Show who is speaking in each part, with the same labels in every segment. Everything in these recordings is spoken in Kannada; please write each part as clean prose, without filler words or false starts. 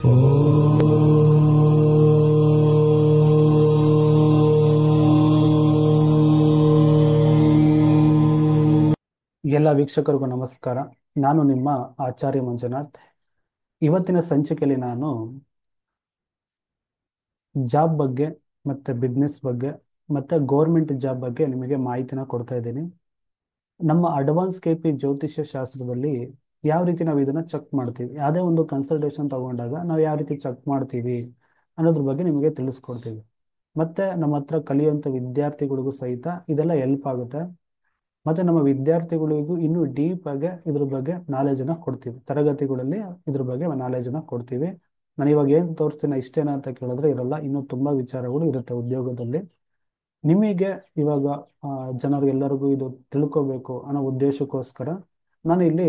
Speaker 1: ಎಲ್ಲ ವೀಕ್ಷಕರಿಗೂ ನಮಸ್ಕಾರ. ನಾನು ನಿಮ್ಮ ಆಚಾರ್ಯ ಮಂಜುನಾಥ್. ಇವತ್ತಿನ ಸಂಚಿಕೆಯಲ್ಲಿ ನಾನು ಜಾಬ್ ಬಗ್ಗೆ ಮತ್ತೆ ಬಿಸ್ನೆಸ್ ಬಗ್ಗೆ ಮತ್ತೆ ಗೌರ್ಮೆಂಟ್ ಜಾಬ್ ಬಗ್ಗೆ ನಿಮಗೆ ಮಾಹಿತಿನ ಕೊಡ್ತಾ ಇದ್ದೀನಿ. ನಮ್ಮ ಅಡ್ವಾನ್ಸ್ KP ಜ್ಯೋತಿಷ್ಯ ಶಾಸ್ತ್ರದಲ್ಲಿ ಯಾವ ರೀತಿ ನಾವು ಇದನ್ನ ಚೆಕ್ ಮಾಡ್ತೀವಿ, ಯಾವುದೇ ಒಂದು ಕನ್ಸಲ್ಟೇಷನ್ ತಗೊಂಡಾಗ ನಾವು ಯಾವ ರೀತಿ ಚೆಕ್ ಮಾಡ್ತೀವಿ ಅನ್ನೋದ್ರ ಬಗ್ಗೆ ನಿಮಗೆ ತಿಳಿಸ್ಕೊಡ್ತೀವಿ. ಮತ್ತೆ ನಮ್ಮ ಹತ್ರ ಕಲಿಯುವಂಥ ವಿದ್ಯಾರ್ಥಿಗಳಿಗೂ ಸಹಿತ ಇದೆಲ್ಲ ಹೆಲ್ಪ್ ಆಗುತ್ತೆ. ಮತ್ತೆ ನಮ್ಮ ವಿದ್ಯಾರ್ಥಿಗಳಿಗೂ ಇನ್ನೂ ಡೀಪ್ ಆಗಿ ಇದ್ರ ಬಗ್ಗೆ ನಾಲೆಜನ್ನ ಕೊಡ್ತೀವಿ. ತರಗತಿಗಳಲ್ಲಿ ಇದ್ರ ಬಗ್ಗೆ ನಾಲೆಜನ್ನ ಕೊಡ್ತೀವಿ. ನಾನು ಇವಾಗ ಏನು ತೋರಿಸ್ತೀನಿ ಇಷ್ಟೇನಾ ಅಂತ ಕೇಳಿದ್ರೆ ಇರಲ್ಲ, ಇನ್ನೂ ತುಂಬಾ ವಿಚಾರಗಳು ಇರುತ್ತೆ ಉದ್ಯೋಗದಲ್ಲಿ. ನಿಮಗೆ ಇವಾಗ ಜನರಿಗೆಲ್ಲರಿಗೂ ಇದು ತಿಳ್ಕೋಬೇಕು ಅನ್ನೋ ಉದ್ದೇಶಕ್ಕೋಸ್ಕರ ನಾನು ಇಲ್ಲಿ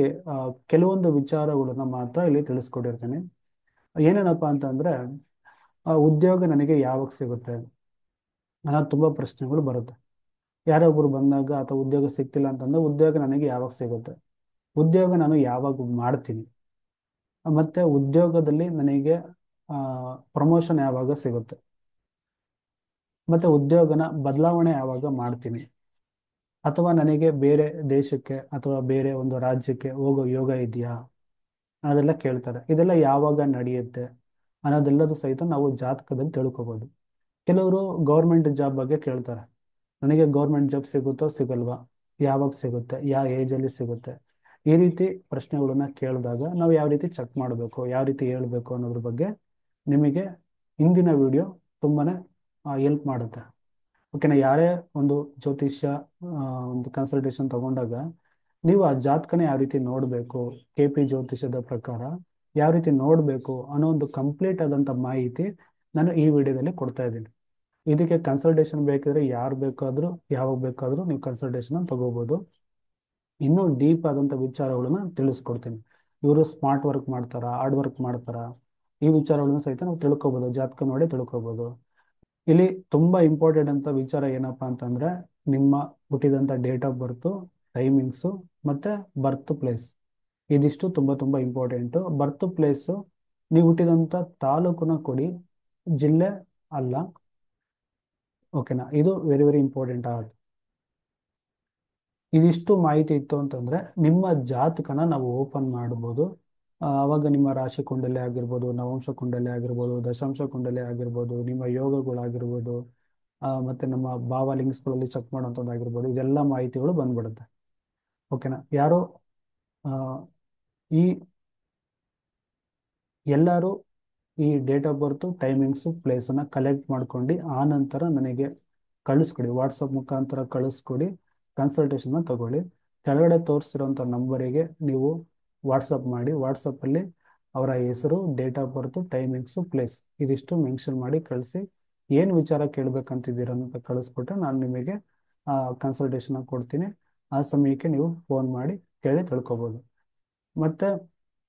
Speaker 1: ಕೆಲವೊಂದು ವಿಚಾರಗಳನ್ನ ಮಾತ್ರ ಇಲ್ಲಿ ತಿಳಿಸ್ಕೊಟ್ಟಿರ್ತೀನಿ. ಏನೇನಪ್ಪ ಅಂತಂದ್ರೆ ಉದ್ಯೋಗ ನನಗೆ ಯಾವಾಗ ಸಿಗುತ್ತೆ ಅನ್ನೋ ತುಂಬಾ ಪ್ರಶ್ನೆಗಳು ಬರುತ್ತೆ. ಯಾರೊಬ್ರು ಬಂದಾಗ ಅಥವಾ ಉದ್ಯೋಗ ಸಿಗ್ತಿಲ್ಲ ಅಂತಂದ್ರೆ ಉದ್ಯೋಗ ನನಗೆ ಯಾವಾಗ ಸಿಗುತ್ತೆ, ಉದ್ಯೋಗ ನಾನು ಯಾವಾಗ ಮಾಡ್ತೀನಿ, ಮತ್ತೆ ಉದ್ಯೋಗದಲ್ಲಿ ನನಗೆ ಪ್ರಮೋಷನ್ ಯಾವಾಗ ಸಿಗುತ್ತೆ, ಮತ್ತೆ ಉದ್ಯೋಗನ ಬದಲಾವಣೆ ಯಾವಾಗ ಮಾಡ್ತೀನಿ, ಅಥವಾ ನನಗೆ ಬೇರೆ ದೇಶಕ್ಕೆ ಅಥವಾ ಬೇರೆ ಒಂದು ರಾಜ್ಯಕ್ಕೆ ಹೋಗೋ ಯೋಗ ಇದೆಯಾ ಅದೆಲ್ಲ ಕೇಳ್ತಾರೆ. ಇದೆಲ್ಲ ಯಾವಾಗ ನಡೆಯುತ್ತೆ ಅನ್ನೋದೆಲ್ಲದೂ ಸಹಿತ ನಾವು ಜಾತಕದಲ್ಲಿ ತಿಳ್ಕೊಬೋದು. ಕೆಲವರು ಗೌರ್ಮೆಂಟ್ ಜಾಬ್ ಬಗ್ಗೆ ಕೇಳ್ತಾರೆ. ನನಗೆ ಗೌರ್ಮೆಂಟ್ ಜಾಬ್ ಸಿಗುತ್ತೋ ಸಿಗಲ್ವಾ, ಯಾವಾಗ ಸಿಗುತ್ತೆ, ಯಾವ ಏಜಲ್ಲಿ ಸಿಗುತ್ತೆ, ಈ ರೀತಿ ಪ್ರಶ್ನೆಗಳನ್ನ ಕೇಳಿದಾಗ ನಾವು ಯಾವ ರೀತಿ ಚೆಕ್ ಮಾಡಬೇಕು, ಯಾವ ರೀತಿ ಹೇಳ್ಬೇಕು ಅನ್ನೋದ್ರ ಬಗ್ಗೆ ನಿಮಗೆ ಇಂದಿನ ವಿಡಿಯೋ ತುಂಬಾನೇ ಹೆಲ್ಪ್ ಮಾಡುತ್ತೆ. ಓಕೆನಾ. ಯಾರೇ ಒಂದು ಜ್ಯೋತಿಷ್ಯ ಒಂದು ಕನ್ಸಲ್ಟೇಷನ್ ತಗೊಂಡಾಗ ನೀವು ಆ ಜಾತಕನ ಯಾವ ರೀತಿ ನೋಡಬೇಕು, KP ಜ್ಯೋತಿಷ್ಯದ ಪ್ರಕಾರ ಯಾವ ರೀತಿ ನೋಡಬೇಕು ಅನ್ನೋ ಒಂದು ಕಂಪ್ಲೀಟ್ ಆದಂಥ ಮಾಹಿತಿ ನಾನು ಈ ವಿಡಿಯೋದಲ್ಲಿ ಕೊಡ್ತಾ ಇದ್ದೀನಿ. ಇದಕ್ಕೆ ಕನ್ಸಲ್ಟೇಷನ್ ಬೇಕಿದ್ರೆ ಯಾರು ಬೇಕಾದರೂ ಯಾವಾಗ ಬೇಕಾದರೂ ನೀವು ಕನ್ಸಲ್ಟೇಷನ್ ತಗೋಬೋದು. ಇನ್ನೂ ಡೀಪ್ ಆದಂಥ ವಿಚಾರಗಳನ್ನ ತಿಳಿಸ್ಕೊಡ್ತೀನಿ. ಇವರು ಸ್ಮಾರ್ಟ್ ವರ್ಕ್ ಮಾಡ್ತಾರಾ, ಹಾರ್ಡ್ ವರ್ಕ್ ಮಾಡ್ತಾರಾ, ಈ ವಿಚಾರಗಳನ್ನ ಸಹಿತ ನಾವು ತಿಳ್ಕೊಬೋದು, ಜಾತಕ ನೋಡಿ ತಿಳ್ಕೊಬೋದು. ಇಲ್ಲಿ ತುಂಬಾ ಇಂಪಾರ್ಟೆಂಟ್ ಅಂತ ವಿಚಾರ ಏನಪ್ಪಾ ಅಂತಂದ್ರೆ ನಿಮ್ಮ ಹುಟ್ಟಿದಂಥ ಡೇಟ್ ಆಫ್ ಬರ್ತು, ಟೈಮಿಂಗ್ಸು ಮತ್ತೆ ಬರ್ತ್ ಪ್ಲೇಸ್. ಇದಿಷ್ಟು ತುಂಬಾ ಇಂಪಾರ್ಟೆಂಟು. ಬರ್ತ್ ಪ್ಲೇಸು ನೀವು ಹುಟ್ಟಿದಂಥ ತಾಲೂಕನ್ನ ಕೊಡಿ, ಜಿಲ್ಲೆ ಅಲ್ಲ. ಓಕೆನಾ. ಇದು ವೆರಿ ಇಂಪಾರ್ಟೆಂಟ್ ಆಗುತ್ತೆ. ಇದಿಷ್ಟು ಮಾಹಿತಿ ಇತ್ತು ಅಂತಂದ್ರೆ ನಿಮ್ಮ ಜಾತಕನ ನಾವು ಓಪನ್ ಮಾಡ್ಬೋದು. ಅವಾಗ ನಿಮ್ಮ ರಾಶಿ ಕುಂಡಲಿ ಆಗಿರ್ಬೋದು, ನವಾಂಶ ಕುಂಡಲಿ ಆಗಿರ್ಬೋದು, ದಶಾಂಶ ಕುಂಡಲಿ ಆಗಿರ್ಬೋದು, ನಿಮ್ಮ ಯೋಗಗಳಾಗಿರ್ಬೋದು, ಮತ್ತೆ ನಮ್ಮ ಭಾವ ಲಿಂಕ್ಸ್ಗಳಲ್ಲಿ ಚೆಕ್ ಮಾಡೋಂಥದ್ದಾಗಿರ್ಬೋದು, ಇದೆಲ್ಲ ಮಾಹಿತಿಗಳು ಬಂದ್ಬಿಡುತ್ತೆ. ಓಕೆನಾ. ಯಾರು ಈ ಎಲ್ಲರೂ ಈ ಡೇಟ್ ಆಫ್ ಬರ್ತು, ಟೈಮಿಂಗ್ಸು, ಪ್ಲೇಸನ್ನು ಕಲೆಕ್ಟ್ ಮಾಡ್ಕೊಂಡು ಆ ನಂತರ ನನಗೆ ಕಳಿಸ್ಕೊಡಿ, ವಾಟ್ಸಪ್ ಮುಖಾಂತರ ಕಳಿಸ್ಕೊಡಿ, ಕನ್ಸಲ್ಟೇಷನ್ನ ತಗೊಳ್ಳಿ. ಕೆಳಗಡೆ ತೋರಿಸ್ತಿರೋಂಥ ನಂಬರಿಗೆ ನೀವು ವಾಟ್ಸಪ್ ಮಾಡಿ, ವಾಟ್ಸಪ್ಪಲ್ಲಿ ಅವರ ಹೆಸರು, date of birth, timings, place ಇದಿಷ್ಟು ಮೆನ್ಷನ್ ಮಾಡಿ ಕಳಿಸಿ. ಏನು ವಿಚಾರ ಕೇಳಬೇಕಂತಿದ್ದೀರ ಅಂತ ಕಳಿಸ್ಬಿಟ್ರೆ ನಾನು ನಿಮಗೆ ಕನ್ಸಲ್ಟೇಷನ್ನ ಕೊಡ್ತೀನಿ. ಆ ಸಮಯಕ್ಕೆ ನೀವು ಫೋನ್ ಮಾಡಿ ಕೇಳಿ ತಿಳ್ಕೊಬೋದು. ಮತ್ತು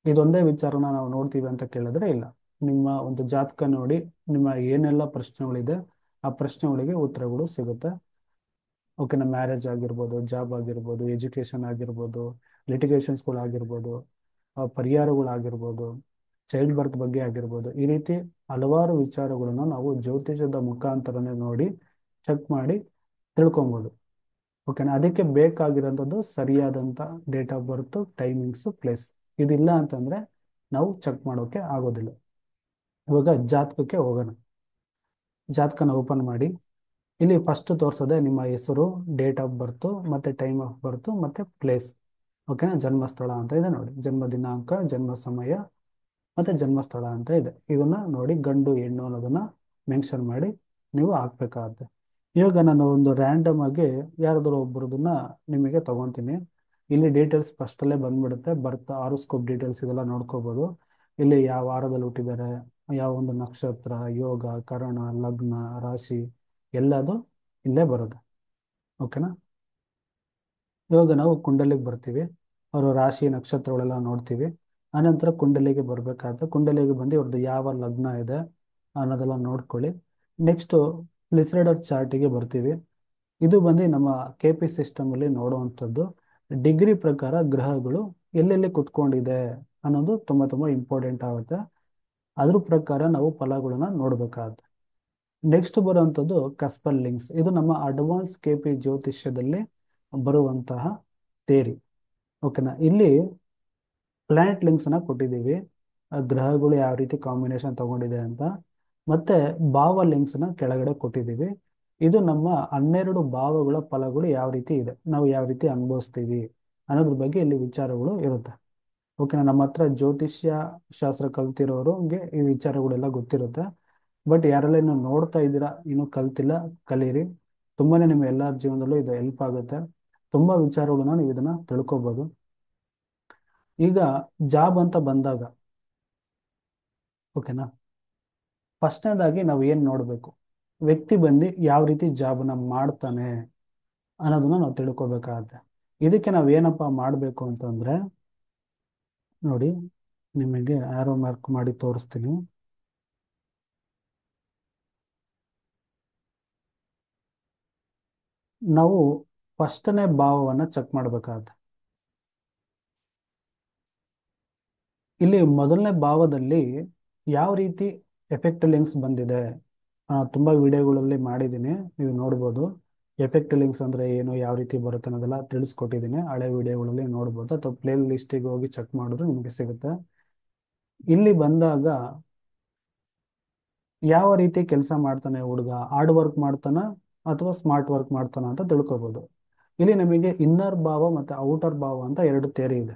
Speaker 1: ಇದೊಂದೇ ವಿಚಾರನ ನಾವು ನೋಡ್ತೀವಿ ಅಂತ ಕೇಳಿದ್ರೆ ಇಲ್ಲ, ನಿಮ್ಮ ಒಂದು ಜಾತಕ ನೋಡಿ ನಿಮ್ಮ ಏನೆಲ್ಲ ಪ್ರಶ್ನೆಗಳಿದೆ ಆ ಪ್ರಶ್ನೆಗಳಿಗೆ ಉತ್ತರಗಳು ಸಿಗುತ್ತೆ. ಓಕೆನಾ. ಮ್ಯಾರೇಜ್ ಆಗಿರ್ಬೋದು, ಜಾಬ್ ಆಗಿರ್ಬೋದು, ಎಜುಕೇಷನ್ ಆಗಿರ್ಬೋದು, ಲಿಟಿಗೇಷನ್ಸ್ಗಳಾಗಿರ್ಬೋದು, ಪರಿಹಾರಗಳಾಗಿರ್ಬೋದು, ಚೈಲ್ಡ್ ಬರ್ತ್ ಬಗ್ಗೆ ಆಗಿರ್ಬೋದು, ಈ ರೀತಿ ಹಲವಾರು ವಿಚಾರಗಳನ್ನು ನಾವು ಜ್ಯೋತಿಷದ ಮುಖಾಂತರನೇ ನೋಡಿ ಚೆಕ್ ಮಾಡಿ ತಿಳ್ಕೊಬೋದು. ಓಕೆನಾ. ಅದಕ್ಕೆ ಬೇಕಾಗಿರೋಂಥದ್ದು ಸರಿಯಾದಂಥ date of birth, timings, place. ಇದಿಲ್ಲ ಅಂತಂದರೆ ನಾವು ಚೆಕ್ ಮಾಡೋಕ್ಕೆ ಆಗೋದಿಲ್ಲ. ಇವಾಗ ಜಾತಕಕ್ಕೆ ಹೋಗೋಣ. ಜಾತಕನ ಓಪನ್ ಮಾಡಿ. ಇಲ್ಲಿ ಫಸ್ಟ್ ತೋರಿಸೋದೆ ನಿಮ್ಮ ಹೆಸರು, ಡೇಟ್ ಆಫ್ ಬರ್ತು, ಮತ್ತು ಟೈಮ್ ಆಫ್ ಬರ್ತು, ಮತ್ತು ಪ್ಲೇಸ್. ಓಕೆನಾ. ಜನ್ಮಸ್ಥಳ ಅಂತ ಇದೆ ನೋಡಿ, ಜನ್ಮ ದಿನಾಂಕ, ಜನ್ಮ ಸಮಯ ಮತ್ತು ಜನ್ಮಸ್ಥಳ ಅಂತ ಇದೆ. ಇದನ್ನು ನೋಡಿ ಗಂಡು ಹೆಣ್ಣು ಅನ್ನೋದನ್ನು ಮೆನ್ಷನ್ ಮಾಡಿ ನೀವು ಹಾಕ್ಬೇಕಾಗತ್ತೆ. ಇವಾಗ ನಾನು ಒಂದು ರ್ಯಾಂಡಮ್ ಆಗಿ ಯಾರಾದರೂ ಒಬ್ಬರದನ್ನ ನಿಮಗೆ ತಗೊತೀನಿ. ಇಲ್ಲಿ ಡೀಟೇಲ್ಸ್ ಫಸ್ಟಲ್ಲೇ ಬಂದ್ಬಿಡುತ್ತೆ. ಬರ್ತ್ ಆರೋಸ್ಕೋಪ್ ಡೀಟೇಲ್ಸ್ ಇದೆಲ್ಲ ನೋಡ್ಕೋಬೋದು. ಇಲ್ಲಿ ಯಾವ ವಾರದಲ್ಲಿ ಹುಟ್ಟಿದ್ದಾರೆ, ಯಾವ ಒಂದು ನಕ್ಷತ್ರ, ಯೋಗ, ಕರಣ, ಲಗ್ನ, ರಾಶಿ ಎಲ್ಲದು ಇಲ್ಲೇ ಬರುತ್ತೆ. ಓಕೆನಾ. ಇವಾಗ ನಾವು ಕುಂಡಲಿಗೆ ಬರ್ತೀವಿ. ಅವರು ರಾಶಿ ನಕ್ಷತ್ರಗಳೆಲ್ಲ ನೋಡ್ತೀವಿ. ಆನಂತರ ಕುಂಡಲಿಗೆ ಬರಬೇಕಾಗುತ್ತೆ. ಕುಂಡಲಿಗೆ ಬಂದು ಇವ್ರದ್ದು ಯಾವ ಲಗ್ನ ಇದೆ ಅನ್ನೋದೆಲ್ಲ ನೋಡ್ಕೊಳ್ಳಿ. ನೆಕ್ಸ್ಟು ಲಿಸ್ರೆಡರ್ ಚಾರ್ಟಿಗೆ ಬರ್ತೀವಿ. ಇದು ಬಂದು ನಮ್ಮ KP ಸಿಸ್ಟಮಲ್ಲಿ ನೋಡುವಂಥದ್ದು. ಡಿಗ್ರಿ ಪ್ರಕಾರ ಗ್ರಹಗಳು ಎಲ್ಲೆಲ್ಲಿ ಕುತ್ಕೊಂಡಿದೆ ಅನ್ನೋದು ತುಂಬ ಇಂಪಾರ್ಟೆಂಟ್ ಆಗುತ್ತೆ. ಅದ್ರ ಪ್ರಕಾರ ನಾವು ಫಲಗಳನ್ನ ನೋಡ್ಬೇಕಾಗತ್ತೆ. ನೆಕ್ಸ್ಟ್ ಬರುವಂಥದ್ದು ಕಸ್ಪರ್ ಲಿಂಕ್ಸ್. ಇದು ನಮ್ಮ ಅಡ್ವಾನ್ಸ್ KP ಜ್ಯೋತಿಷ್ಯದಲ್ಲಿ ಬರುವಂತಹ ಥೇರಿ. ಓಕೆನಾ. ಇಲ್ಲಿ ಪ್ಲಾನೆಟ್ ಲಿಂಕ್ಸ್ ನ ಕೊಟ್ಟಿದ್ದೀವಿ, ಗ್ರಹಗಳು ಯಾವ ರೀತಿ ಕಾಂಬಿನೇಷನ್ ತಗೊಂಡಿದೆ ಅಂತ. ಮತ್ತೆ ಭಾವ ಲಿಂಕ್ಸ್ ನ ಕೆಳಗಡೆ ಕೊಟ್ಟಿದ್ದೀವಿ. ಇದು ನಮ್ಮ 12 ಭಾವಗಳ ಫಲಗಳು ಯಾವ ರೀತಿ ಇದೆ, ನಾವು ಯಾವ ರೀತಿ ಅನುಭವಿಸ್ತೀವಿ ಅನ್ನೋದ್ರ ಬಗ್ಗೆ ಇಲ್ಲಿ ವಿಚಾರಗಳು ಇರುತ್ತೆ. ಓಕೆನಾ. ನಮ್ಮ ಹತ್ರ ಜ್ಯೋತಿಷ್ಯ ಶಾಸ್ತ್ರ ಕಲ್ತಿರೋರಿಗೆ ಈ ವಿಚಾರಗಳೆಲ್ಲ ಗೊತ್ತಿರುತ್ತೆ. ಬಟ್ ಯಾರೆಲ್ಲ ಇನ್ನು ನೋಡ್ತಾ ಇದ್ದೀರಾ, ಇನ್ನು ಕಲ್ತಿಲ್ಲ, ಕಲೀರಿ. ತುಂಬಾನೇ ನಿಮ್ಮ ಎಲ್ಲರ ಜೀವನದಲ್ಲೂ ಇದು ಹೆಲ್ಪ್ ಆಗುತ್ತೆ. ತುಂಬಾ ವಿಚಾರಗಳನ್ನ ನೀವು ಇದನ್ನ ತಿಳ್ಕೊಬೋದು. ಈಗ ಜಾಬ್ ಅಂತ ಬಂದಾಗ, ಓಕೆನಾ, ಫಸ್ಟ್ನೇದಾಗಿ ನಾವು ಏನ್ ನೋಡ್ಬೇಕು, ವ್ಯಕ್ತಿ ಬಂದು ಯಾವ ರೀತಿ ಜಾಬ್ನ ಮಾಡ್ತಾನೆ ಅನ್ನೋದನ್ನ ನಾವು ತಿಳ್ಕೊಬೇಕಾಗತ್ತೆ. ಇದಕ್ಕೆ ನಾವು ಏನಪ್ಪ ಮಾಡಬೇಕು ಅಂತಂದ್ರೆ, ನೋಡಿ, ನಿಮಗೆ ಆರೋ ಮಾರ್ಕ್ ಮಾಡಿ ತೋರಿಸ್ತೀನಿ. ನಾವು ಫಸ್ಟ್ನೇ ಭಾವವನ್ನ ಚೆಕ್ ಮಾಡ್ಬೇಕಾಗತ್ತೆ. ಇಲ್ಲಿ ಮೊದಲನೇ ಭಾವದಲ್ಲಿ ಯಾವ ರೀತಿ ಎಫೆಕ್ಟ್ ಲಿಂಕ್ಸ್ ಬಂದಿದೆ, ತುಂಬಾ ವಿಡಿಯೋಗಳಲ್ಲಿ ಮಾಡಿದ್ದೀನಿ, ನೀವು ನೋಡ್ಬೋದು. ಎಫೆಕ್ಟ್ ಲಿಂಕ್ಸ್ ಅಂದ್ರೆ ಏನು, ಯಾವ ರೀತಿ ಬರುತ್ತೆ ಅನ್ನೋದೆಲ್ಲ ತಿಳಿಸ್ಕೊಟ್ಟಿದ್ದೀನಿ, ಹಳೆ ವಿಡಿಯೋಗಳಲ್ಲಿ ನೋಡ್ಬೋದು, ಅಥವಾ ಪ್ಲೇ ಲಿಸ್ಟಿಗೆ ಹೋಗಿ ಚೆಕ್ ಮಾಡಿದ್ರೆ ನಿಮಗೆ ಸಿಗುತ್ತೆ. ಇಲ್ಲಿ ಬಂದಾಗ ಯಾವ ರೀತಿ ಕೆಲಸ ಮಾಡ್ತಾನೆ ಹುಡುಗ, ಹಾರ್ಡ್ ವರ್ಕ್ ಮಾಡ್ತಾನ ಅಥವಾ ಸ್ಮಾರ್ಟ್ ವರ್ಕ್ ಮಾಡ್ತಾನ ಅಂತ ತಿಳ್ಕೊಬೋದು. ಇಲ್ಲಿ ನಮಗೆ ಇನ್ನರ್ ಭಾವ ಮತ್ತೆ ಔಟರ್ ಭಾವ ಅಂತ ಎರಡು ಥಿಯರಿ ಇದೆ.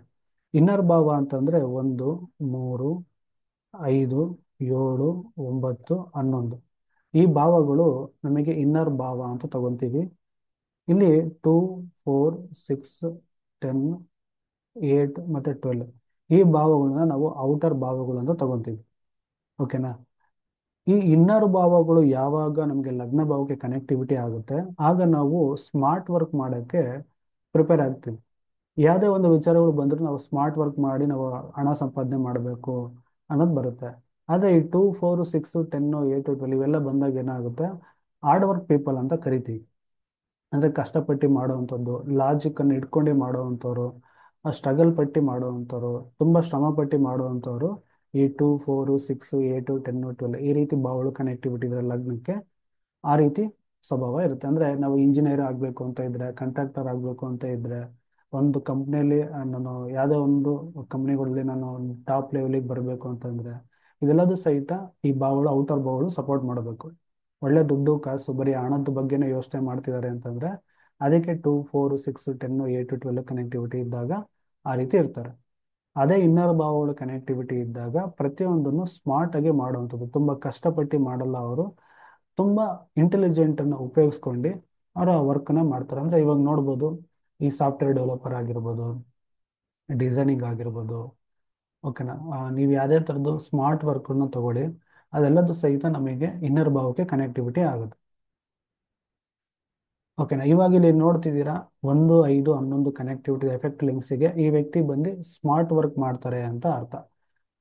Speaker 1: ಇನ್ನರ್ ಭಾವ ಅಂತಂದ್ರೆ 1, 3, 5, 7, 9, 11 ಈ ಭಾವಗಳು ನಮಗೆ ಇನ್ನರ್ ಭಾವ ಅಂತ ತಗೊಂತೀವಿ. ಇಲ್ಲಿ 2, 4, 6, 10, 8 ಮತ್ತೆ 12 ಈ ಭಾವಗಳನ್ನ ನಾವು ಔಟರ್ ಭಾವಗಳು ಅಂತ ತಗೊಂತೀವಿ. ಓಕೆನಾ. ಈ ಇನ್ನರ್ ಭಾವಗಳು ಯಾವಾಗ ನಮಗೆ ಲಗ್ನ ಭಾವಕ್ಕೆ ಕನೆಕ್ಟಿವಿಟಿ ಆಗುತ್ತೆ, ಆಗ ನಾವು ಸ್ಮಾರ್ಟ್ ವರ್ಕ್ ಮಾಡೋಕ್ಕೆ ಪ್ರಿಪೇರ್ ಆಗ್ತೀವಿ. ಯಾವುದೇ ಒಂದು ವಿಚಾರಗಳು ಬಂದರೂ ನಾವು ಸ್ಮಾರ್ಟ್ ವರ್ಕ್ ಮಾಡಿ ನಾವು ಹಣ ಸಂಪಾದನೆ ಮಾಡಬೇಕು ಅನ್ನೋದು ಬರುತ್ತೆ. ಆದರೆ ಈ 2, 4, 6, 10, 8, 12 ಇವೆಲ್ಲ ಬಂದಾಗ ಏನಾಗುತ್ತೆ, ಹಾರ್ಡ್ ವರ್ಕ್ ಪೀಪಲ್ ಅಂತ ಕರಿತೀವಿ. ಅಂದರೆ ಕಷ್ಟಪಟ್ಟು ಮಾಡುವಂಥದ್ದು, ಲಾಜಿಕ್ಕನ್ನು ಇಟ್ಕೊಂಡು ಮಾಡುವಂಥವ್ರು, ಸ್ಟ್ರಗಲ್ ಪಟ್ಟು ಮಾಡುವಂಥವ್ರು, ತುಂಬ ಶ್ರಮ ಪಟ್ಟು ಮಾಡುವಂಥವ್ರು ಈ 2, 4, 6, 8, 10, 12 ಈ ರೀತಿ ಭಾವಗಳು ಕನೆಕ್ಟಿವಿಟಿ ಇದೆ ಲಗ್ನಕ್ಕೆ. ಆ ರೀತಿ ಸ್ವಭಾವ ಇರುತ್ತೆ. ಅಂದರೆ ನಾವು ಇಂಜಿನಿಯರ್ ಆಗಬೇಕು ಅಂತ ಇದ್ರೆ, ಕಾಂಟ್ರಾಕ್ಟರ್ ಆಗಬೇಕು ಅಂತ ಇದ್ರೆ, ಒಂದು ಕಂಪ್ನಿಯಲ್ಲಿ ನಾನು ಯಾವುದೇ ಒಂದು ಕಂಪ್ನಿಗಳಲ್ಲಿ ನಾನು ಟಾಪ್ ಲೆವೆಲಿಗೆ ಬರಬೇಕು ಅಂತಂದ್ರೆ, ಇದೆಲ್ಲದೂ ಸಹಿತ ಈ ಭಾವಗಳು, ಔಟರ್ ಭಾವಗಳು ಸಪೋರ್ಟ್ ಮಾಡಬೇಕು. ಒಳ್ಳೆ ದುಡ್ಡು ಕಾಸು ಬರೀ ಹಣದ ಬಗ್ಗೆನೇ ಯೋಚನೆ ಮಾಡ್ತಿದ್ದಾರೆ ಅಂತಂದ್ರೆ, ಅದಕ್ಕೆ 2, 4, 6, 10, 8, 12 ಕನೆಕ್ಟಿವಿಟಿ ಇದ್ದಾಗ ಆ ರೀತಿ ಇರ್ತಾರೆ. ಅದೇ ಇನ್ನರ್ ಭಾವಗಳು ಕನೆಕ್ಟಿವಿಟಿ ಇದ್ದಾಗ ಪ್ರತಿಯೊಂದನ್ನು ಸ್ಮಾರ್ಟ್ ಆಗಿ ಮಾಡುವಂಥದ್ದು, ತುಂಬ ಕಷ್ಟಪಟ್ಟು ಮಾಡಲ್ಲ ಅವರು, ತುಂಬ ಇಂಟೆಲಿಜೆಂಟ್ ಅನ್ನು ಉಪಯೋಗಿಸ್ಕೊಂಡು ಅವರು ಆ ವರ್ಕ್ನ ಮಾಡ್ತಾರೆ. ಅಂದರೆ ಇವಾಗ ನೋಡ್ಬೋದು, ಈ ಸಾಫ್ಟ್ವೇರ್ ಡೆವಲಪರ್ ಆಗಿರ್ಬೋದು, ಡಿಸೈನಿಂಗ್ ಆಗಿರ್ಬೋದು, ಓಕೆನಾ, ನೀವು ಯಾವುದೇ ಥರದ್ದು ಸ್ಮಾರ್ಟ್ ವರ್ಕನ್ನು ತಗೊಳ್ಳಿ, ಅದೆಲ್ಲದೂ ಸಹಿತ ನಮಗೆ ಇನ್ನರ್ ಭಾವಕ್ಕೆ ಕನೆಕ್ಟಿವಿಟಿ ಆಗುತ್ತೆ. ಓಕೆನಾ. ಇವಾಗ ಇಲ್ಲಿ ನೋಡ್ತಿದ್ದೀರಾ 1, 5, 11 ಕನೆಕ್ಟಿವಿಟಿ ಎಫೆಕ್ಟ್ ಲಿಂಕ್ಸಿಗೆ ಈ ವ್ಯಕ್ತಿ ಬಂದು ಸ್ಮಾರ್ಟ್ ವರ್ಕ್ ಮಾಡ್ತಾರೆ ಅಂತ ಅರ್ಥ.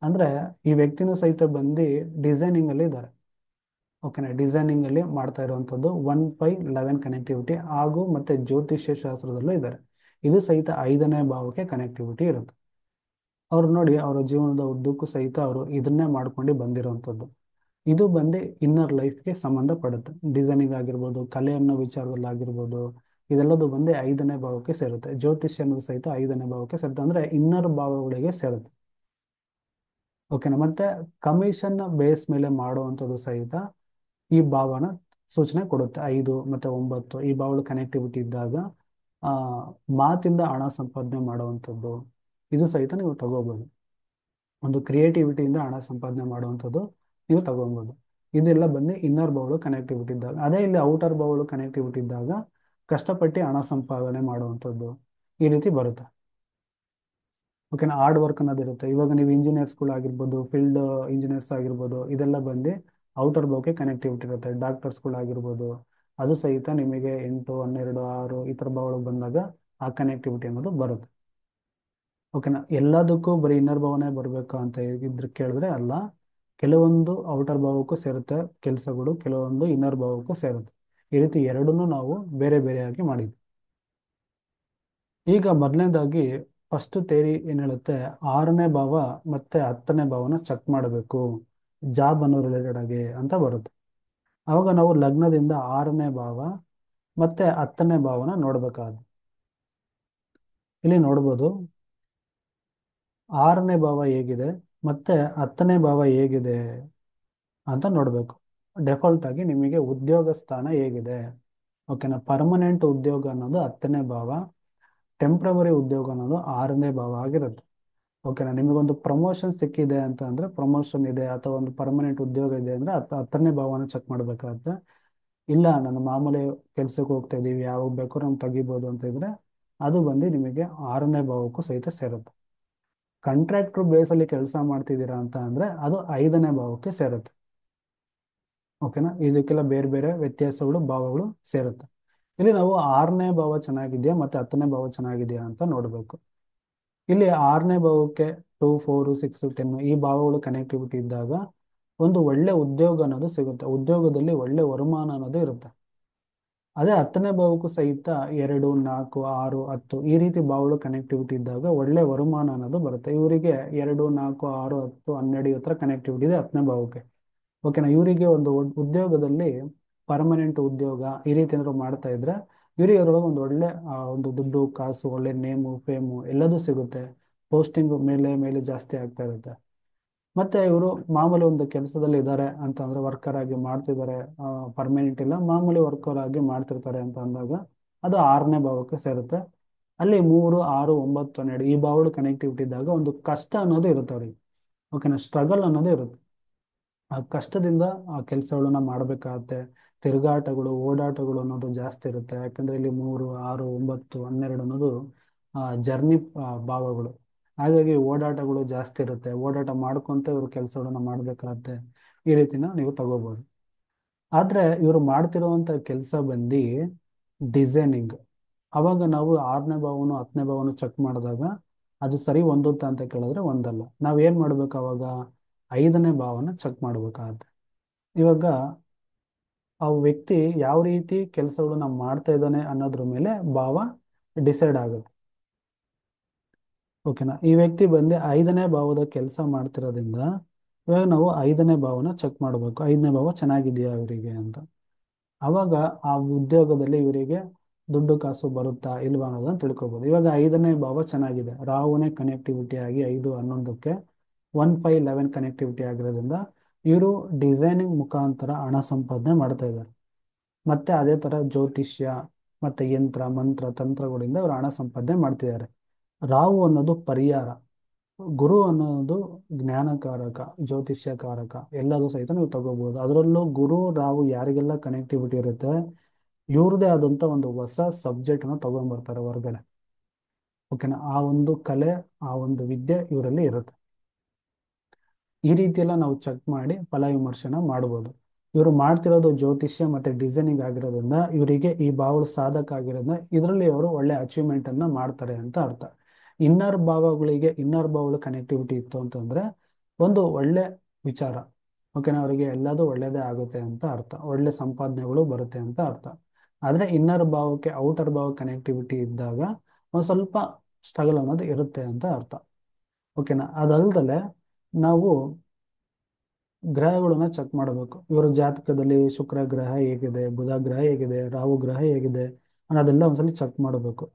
Speaker 1: ಅಂದರೆ ಈ ವ್ಯಕ್ತಿನೂ ಸಹಿತ ಬಂದು ಡಿಸೈನಿಂಗಲ್ಲಿ ಇದ್ದಾರೆ. ಓಕೆನಾ. ಡಿಸೈನಿಂಗಲ್ಲಿ ಮಾಡ್ತಾ ಇರುವಂಥದ್ದು 1, 5, 11 ಕನೆಕ್ಟಿವಿಟಿ ಹಾಗೂ ಮತ್ತು ಜ್ಯೋತಿಷ್ಯ ಶಾಸ್ತ್ರದಲ್ಲೂ ಇದ್ದಾರೆ. ಇದು ಸಹಿತ 5ನೇ ಭಾವಕ್ಕೆ ಕನೆಕ್ಟಿವಿಟಿ ಇರುತ್ತೆ. ಅವ್ರು ನೋಡಿ, ಅವರ ಜೀವನದ ಉದ್ದಕ್ಕೂ ಸಹಿತ ಅವರು ಇದನ್ನೇ ಮಾಡ್ಕೊಂಡು ಬಂದಿರುವಂಥದ್ದು. ಇದು ಬಂದು ಇನ್ನರ್ ಲೈಫ್ಗೆ ಸಂಬಂಧಪಡುತ್ತೆ. ಡಿಸೈನಿಂಗ್ ಆಗಿರ್ಬೋದು, ಕಲೆ ಅನ್ನೋ ವಿಚಾರದಲ್ಲಿ ಆಗಿರ್ಬೋದು, ಇದೆಲ್ಲದು ಬಂದು 5ನೇ ಭಾವಕ್ಕೆ ಸೇರುತ್ತೆ. ಜ್ಯೋತಿಷ್ಯ ಅನ್ನೋದು ಸಹಿತ 5ನೇ ಭಾವಕ್ಕೆ ಸೇರುತ್ತೆ, ಅಂದರೆ ಇನ್ನರ್ ಭಾವಗಳಿಗೆ ಸೇರುತ್ತೆ. ಓಕೆನಾ. ಮತ್ತೆ ಕಮಿಷನ್ ಬೇಸ್ ಮೇಲೆ ಮಾಡುವಂಥದ್ದು ಸಹಿತ ಈ ಭಾವನ ಸೂಚನೆ ಕೊಡುತ್ತೆ. 5 ಮತ್ತು 9 ಈ ಭಾವಗಳು ಕನೆಕ್ಟಿವಿಟಿ ಇದ್ದಾಗ ಆ ಮಾತಿಂದ ಹಣ ಸಂಪಾದನೆ ಮಾಡುವಂಥದ್ದು, ಇದು ಸಹಿತ ನೀವು ತಗೋಬೋದು. ಒಂದು ಕ್ರಿಯೇಟಿವಿಟಿಯಿಂದ ಹಣ ಸಂಪಾದನೆ ಮಾಡುವಂಥದ್ದು ನೀವು ತಗೊಬೋದು. ಇದೆಲ್ಲ ಬಂದು ಇನ್ನರ್ ಬೌಲು ಕನೆಕ್ಟಿವಿಟಿ ಇದ್ದಾಗ. ಅದೇ ಇಲ್ಲಿ ಔಟರ್ ಬೌಲು ಕನೆಕ್ಟಿವಿಟಿ ಇದ್ದಾಗ ಕಷ್ಟಪಟ್ಟು ಹಣ ಸಂಪಾದನೆ ಮಾಡುವಂಥದ್ದು ಈ ರೀತಿ ಬರುತ್ತೆ. ಓಕೆನಾ. ಹಾರ್ಡ್ ವರ್ಕ್ ಅನ್ನೋದಿರುತ್ತೆ. ಇವಾಗ ನೀವು ಇಂಜಿನಿಯರ್ಸ್ಗಳಾಗಿರ್ಬೋದು, ಫೀಲ್ಡ್ ಇಂಜಿನಿಯರ್ಸ್ ಆಗಿರ್ಬೋದು, ಇದೆಲ್ಲ ಬಂದು ಔಟರ್ ಬೌಗೆ ಕನೆಕ್ಟಿವಿಟಿ ಇರುತ್ತೆ. ಡಾಕ್ಟರ್ಸ್ಗಳಾಗಿರ್ಬೋದು, ಅದು ಸಹಿತ ನಿಮಗೆ 8, 12, 6 ಈ ಥರ ಭಾವಗಳು ಬಂದಾಗ ಆ ಕನೆಕ್ಟಿವಿಟಿ ಅನ್ನೋದು ಬರುತ್ತೆ. ಓಕೆನಾ. ಎಲ್ಲದಕ್ಕೂ ಬರೀ ಇನ್ನರ್ ಭಾವನೆ ಬರಬೇಕು ಅಂತ ಇದ್ರೆ ಕೇಳಿದ್ರೆ ಅಲ್ಲ, ಕೆಲವೊಂದು ಔಟರ್ ಭಾವಕ್ಕೂ ಸೇರುತ್ತೆ ಕೆಲಸಗಳು, ಕೆಲವೊಂದು ಇನ್ನರ್ ಭಾವಕ್ಕೂ ಸೇರುತ್ತೆ. ಈ ರೀತಿ ಎರಡನ್ನೂ ನಾವು ಬೇರೆ ಬೇರೆಯಾಗಿ ಮಾಡಿದ್ವಿ. ಈಗ ಮೊದಲನೇದಾಗಿ ಫಸ್ಟ್ ಥಿಯರಿ ಏನು ಹೇಳುತ್ತೆ, 6ನೇ ಭಾವ ಮತ್ತೆ 10ನೇ ಭಾವನ ಚೆಕ್ ಮಾಡಬೇಕು ಜಾಬ್ ಅನ್ನೋ ರಿಲೇಟೆಡ್ ಆಗಿ ಅಂತ ಬರುತ್ತೆ. ಅವಾಗ ನಾವು ಲಗ್ನದಿಂದ 6ನೇ ಭಾವ ಮತ್ತೆ 10ನೇ ಭಾವನ ನೋಡ್ಬೇಕಾದ್ರೆ ಇಲ್ಲಿ ನೋಡ್ಬೋದು 6ನೇ ಭಾವ ಹೇಗಿದೆ ಮತ್ತೆ 10ನೇ ಭಾವ ಹೇಗಿದೆ ಅಂತ ನೋಡಬೇಕು. ಡೆಫಾಲ್ಟ್ ಆಗಿ ನಿಮಗೆ ಉದ್ಯೋಗ ಸ್ಥಾನ ಹೇಗಿದೆ, ಓಕೆನಾ. ಪರ್ಮನೆಂಟ್ ಉದ್ಯೋಗ ಅನ್ನೋದು 10ನೇ ಭಾವ, ಟೆಂಪ್ರವರಿ ಉದ್ಯೋಗ ಅನ್ನೋದು 6ನೇ ಭಾವ ಆಗಿರುತ್ತೆ. ಓಕೆನಾ. ನಿಮಗೊಂದು ಪ್ರಮೋಷನ್ ಸಿಕ್ಕಿದೆ ಅಂತ ಅಂದ್ರೆ, ಪ್ರಮೋಷನ್ ಇದೆ ಅಥವಾ ಒಂದು ಪರ್ಮನೆಂಟ್ ಉದ್ಯೋಗ ಇದೆ ಅಂದ್ರೆ 10ನೇ ಭಾವನ ಚೆಕ್ ಮಾಡಬೇಕಾಗುತ್ತೆ. ಇಲ್ಲ ನಾನು ಮಾಮೂಲಿ ಕೆಲ್ಸಕ್ಕೆ ಹೋಗ್ತಾ ಇದ್ದೀವಿ, ಯಾವಾಗ ಬೇಕಾದ್ರೂ ನಾವು ತೆಗಿಬೋದು ಅಂತ ಇದ್ರೆ ಅದು ಬಂದು ನಿಮಗೆ 6ನೇ ಭಾವಕ್ಕೂ ಸಹಿತ ಸೇರುತ್ತೆ. ಕಾಂಟ್ರಾಕ್ಟ್ರು ಬೇಸಲ್ಲಿ ಕೆಲಸ ಮಾಡ್ತಿದ್ದೀರಾ ಅಂತ ಅಂದ್ರೆ ಅದು 5ನೇ ಭಾವಕ್ಕೆ ಸೇರುತ್ತೆ. ಓಕೆನಾ. ಇದಕ್ಕೆಲ್ಲ ಬೇರೆ ಬೇರೆ ವ್ಯತ್ಯಾಸಗಳು, ಭಾವಗಳು ಸೇರುತ್ತೆ. ಇಲ್ಲಿ ನಾವು 6ನೇ ಭಾವ ಚೆನ್ನಾಗಿದೆಯಾ ಮತ್ತೆ 10ನೇ ಭಾವ ಚೆನ್ನಾಗಿದೆಯಾ ಅಂತ ನೋಡಬೇಕು. ಇಲ್ಲಿ 6ನೇ ಭಾವಕ್ಕೆ 2, 4, 6, 10 ಈ ಭಾವಗಳು ಕನೆಕ್ಟಿವಿಟಿ ಇದ್ದಾಗ ಒಂದು ಒಳ್ಳೆ ಉದ್ಯೋಗ ಅನ್ನೋದು ಸಿಗುತ್ತೆ, ಉದ್ಯೋಗದಲ್ಲಿ ಒಳ್ಳೆ ವರುಮಾನ ಅನ್ನೋದು ಇರುತ್ತೆ. ಅದೇ 10ನೇ ಭಾವಕ್ಕೂ ಸಹಿತ 2, 4, 6, 10 ಈ ರೀತಿ ಭಾವಗಳು ಕನೆಕ್ಟಿವಿಟಿ ಇದ್ದಾಗ ಒಳ್ಳೆ ವರುಮಾನ ಅನ್ನೋದು ಬರುತ್ತೆ. ಇವರಿಗೆ 2, 4, 6, 10, 12 ಈ ಥರ ಕನೆಕ್ಟಿವಿಟಿ ಇದೆ 10ನೇ ಭಾವಕ್ಕೆ. ಓಕೆನಾ. ಇವರಿಗೆ ಒಂದು ಉದ್ಯೋಗದಲ್ಲಿ ಪರ್ಮನೆಂಟ್ ಉದ್ಯೋಗ ಈ ರೀತಿ ಏನಾದ್ರು ಮಾಡ್ತಾ ಇದ್ರೆ ಇವರಿಗೆ ಅದರೊಳಗೆ ಒಂದು ಒಳ್ಳೆ ಒಂದು ದುಡ್ಡು ಕಾಸು, ಒಳ್ಳೆ ನೇಮು ಫೇಮು ಎಲ್ಲದೂ ಸಿಗುತ್ತೆ. ಪೋಸ್ಟಿಂಗ್ ಮೇಲೆ ಮೇಲೆ ಜಾಸ್ತಿ ಆಗ್ತಾ ಇರುತ್ತೆ. ಮತ್ತೆ ಇವರು ಮಾಮೂಲಿ ಒಂದು ಕೆಲಸದಲ್ಲಿ ಇದ್ದಾರೆ ಅಂತ ಅಂದ್ರೆ ವರ್ಕರ್ ಆಗಿ ಮಾಡ್ತಿದ್ದಾರೆ, ಪರ್ಮನೆಂಟ್ ಇಲ್ಲ ಮಾಮೂಲಿ ವರ್ಕರ್ ಆಗಿ ಮಾಡ್ತಿರ್ತಾರೆ ಅಂತ ಅಂದಾಗ ಅದು 6ನೇ ಭಾವಕ್ಕೆ ಸೇರುತ್ತೆ. ಅಲ್ಲಿ 3, 6, 9, 12 ಈ ಭಾವಗಳು ಕನೆಕ್ಟಿವಿಟಿ ಇದ್ದಾಗ ಒಂದು ಕಷ್ಟ ಅನ್ನೋದು ಇರುತ್ತೆ ಅವ್ರಿಗೆ. ಓಕೆನಾ. ಸ್ಟ್ರಗಲ್ ಅನ್ನೋದು ಇರುತ್ತೆ. ಆ ಕಷ್ಟದಿಂದ ಆ ಕೆಲಸಗಳನ್ನ ಮಾಡಬೇಕಾಗತ್ತೆ. ತಿರುಗಾಟಗಳು ಓಡಾಟಗಳು ಅನ್ನೋದು ಜಾಸ್ತಿ ಇರುತ್ತೆ. ಯಾಕಂದ್ರೆ ಇಲ್ಲಿ 3, 6, 9, 12 ಅನ್ನೋದು ಜರ್ನಿ ಭಾವಗಳು. ಹಾಗಾಗಿ ಓಡಾಟಗಳು ಜಾಸ್ತಿ ಇರುತ್ತೆ. ಓಡಾಟ ಮಾಡ್ಕೊಂತ ಇವರು ಕೆಲಸಗಳನ್ನ ಮಾಡಬೇಕಾಗತ್ತೆ. ಈ ರೀತಿನ ನೀವು ತಗೋಬಹುದು. ಆದ್ರೆ ಇವರು ಮಾಡ್ತಿರುವಂತ ಕೆಲಸ ಬಂದು ಡಿಸೈನಿಂಗ್. ಅವಾಗ ನಾವು 6ನೇ ಭಾವನು 10ನೇ ಭಾವನು ಚೆಕ್ ಮಾಡಿದಾಗ ಅದು ಸರಿ ಹೊಂದುತ್ತಾ ಅಂತ ಕೇಳಿದ್ರೆ ಒಂದಲ್ಲ. ನಾವ್ ಏನ್ ಮಾಡ್ಬೇಕು ಅವಾಗ 5ನೇ ಭಾವನ ಚೆಕ್ ಮಾಡ್ಬೇಕಾಗತ್ತೆ. ಇವಾಗ ಆ ವ್ಯಕ್ತಿ ಯಾವ ರೀತಿ ಕೆಲಸಗಳನ್ನ ಮಾಡ್ತಾ ಇದ್ದಾನೆ ಅನ್ನೋದ್ರ ಮೇಲೆ ಭಾವ ಡಿಸೈಡ್ ಆಗುತ್ತೆ. ಓಕೆನಾ. ಈ ವ್ಯಕ್ತಿ ಬಂದು 5ನೇ ಭಾವದ ಕೆಲಸ ಮಾಡ್ತಿರೋದ್ರಿಂದ ಇವಾಗ ನಾವು 5ನೇ ಭಾವನ ಚೆಕ್ ಮಾಡಬೇಕು, 5ನೇ ಭಾವ ಚೆನ್ನಾಗಿದೆಯಾ ಇವರಿಗೆ ಅಂತ. ಅವಾಗ ಆ ಉದ್ಯೋಗದಲ್ಲಿ ಇವರಿಗೆ ದುಡ್ಡು ಕಾಸು ಬರುತ್ತಾ ಇಲ್ವಾ ಅನ್ನೋದನ್ನ ತಿಳ್ಕೊಬೋದು. ಇವಾಗ 5ನೇ ಭಾವ ಚೆನ್ನಾಗಿದೆ, ರಾಹುನೇ ಕನೆಕ್ಟಿವಿಟಿ ಆಗಿ 5, 11ಕ್ಕೆ 1, 5, 11 ಕನೆಕ್ಟಿವಿಟಿ ಆಗಿರೋದ್ರಿಂದ ಇವರು ಡಿಸೈನಿಂಗ್ ಮುಖಾಂತರ ಹಣ ಸಂಪಾದನೆ ಮಾಡ್ತಾ ಇದ್ದಾರೆ. ಮತ್ತೆ ಅದೇ ತರ ಜ್ಯೋತಿಷ್ಯ ಮತ್ತೆ ಯಂತ್ರ ಮಂತ್ರ ತಂತ್ರಗಳಿಂದ ಇವರು ಹಣ ಸಂಪಾದನೆ ಮಾಡ್ತಿದ್ದಾರೆ. ರಾಹು ಅನ್ನೋದು ಪರಿಹಾರ, ಗುರು ಅನ್ನೋದು ಜ್ಞಾನಕಾರಕ, ಜ್ಯೋತಿಷ್ಯಕಾರಕ ಎಲ್ಲದೂ ಸಹಿತ ನೀವು ತಗೋಬಹುದು. ಅದರಲ್ಲೂ ಗುರು ರಾಹು ಯಾರಿಗೆಲ್ಲ ಕನೆಕ್ಟಿವಿಟಿ ಇರುತ್ತೆ ಇವ್ರದೇ ಆದಂತ ಒಂದು ಹೊಸ ಸಬ್ಜೆಕ್ಟ್ ಅನ್ನು ತಗೊಂಡ್ಬರ್ತಾರೆ ಹೊರಗಡೆ. ಓಕೆನಾ. ಆ ಒಂದು ಕಲೆ, ಆ ಒಂದು ವಿದ್ಯೆ ಇವರಲ್ಲಿ ಇರುತ್ತೆ. ಈ ರೀತಿಯೆಲ್ಲ ನಾವು ಚೆಕ್ ಮಾಡಿ ಫಲ ವಿಮರ್ಶನ ಮಾಡ್ಬೋದು. ಇವರು ಮಾಡ್ತಿರೋದು ಜ್ಯೋತಿಷ್ಯ ಮತ್ತೆ ಡಿಸೈನಿಂಗ್ ಆಗಿರೋದ್ರಿಂದ ಇವರಿಗೆ ಈ ಭಾವಗಳು ಸಾಧಕ ಆಗಿರೋದ್ರಿಂದ ಇದರಲ್ಲಿ ಅವರು ಒಳ್ಳೆ ಅಚೀವ್ಮೆಂಟ್ ಅನ್ನ ಮಾಡ್ತಾರೆ ಅಂತ ಅರ್ಥ. ಇನ್ನರ್ ಭಾವಗಳು ಕನೆಕ್ಟಿವಿಟಿ ಇತ್ತು ಅಂತಂದ್ರೆ ಒಂದು ಒಳ್ಳೆ ವಿಚಾರ. ಓಕೆನಾ. ಅವರಿಗೆ ಎಲ್ಲದೂ ಒಳ್ಳೇದೇ ಆಗುತ್ತೆ ಅಂತ ಅರ್ಥ, ಒಳ್ಳೆ ಸಂಪಾದನೆಗಳು ಬರುತ್ತೆ ಅಂತ ಅರ್ಥ. ಆದ್ರೆ ಇನ್ನರ್ ಭಾವಕ್ಕೆ ಔಟರ್ ಭಾವ ಕನೆಕ್ಟಿವಿಟಿ ಇದ್ದಾಗ ಒಂದು ಸ್ವಲ್ಪ ಸ್ಟ್ರಗಲ್ ಅನ್ನೋದು ಇರುತ್ತೆ ಅಂತ ಅರ್ಥ. ಓಕೆನಾ. ಅದಲ್ದಲೆ ನಾವು ಗ್ರಹಗಳನ್ನ ಚೆಕ್ ಮಾಡಬೇಕು. ಇವರ ಜಾತಕದಲ್ಲಿ ಶುಕ್ರ ಗ್ರಹ ಹೇಗಿದೆ, ಬುಧ ಗ್ರಹ ಹೇಗಿದೆ, ರಾಹು ಗ್ರಹ ಹೇಗಿದೆ ಅನ್ನೋದೆಲ್ಲ ಒಂದ್ಸಲಿ ಚೆಕ್ ಮಾಡಬೇಕು.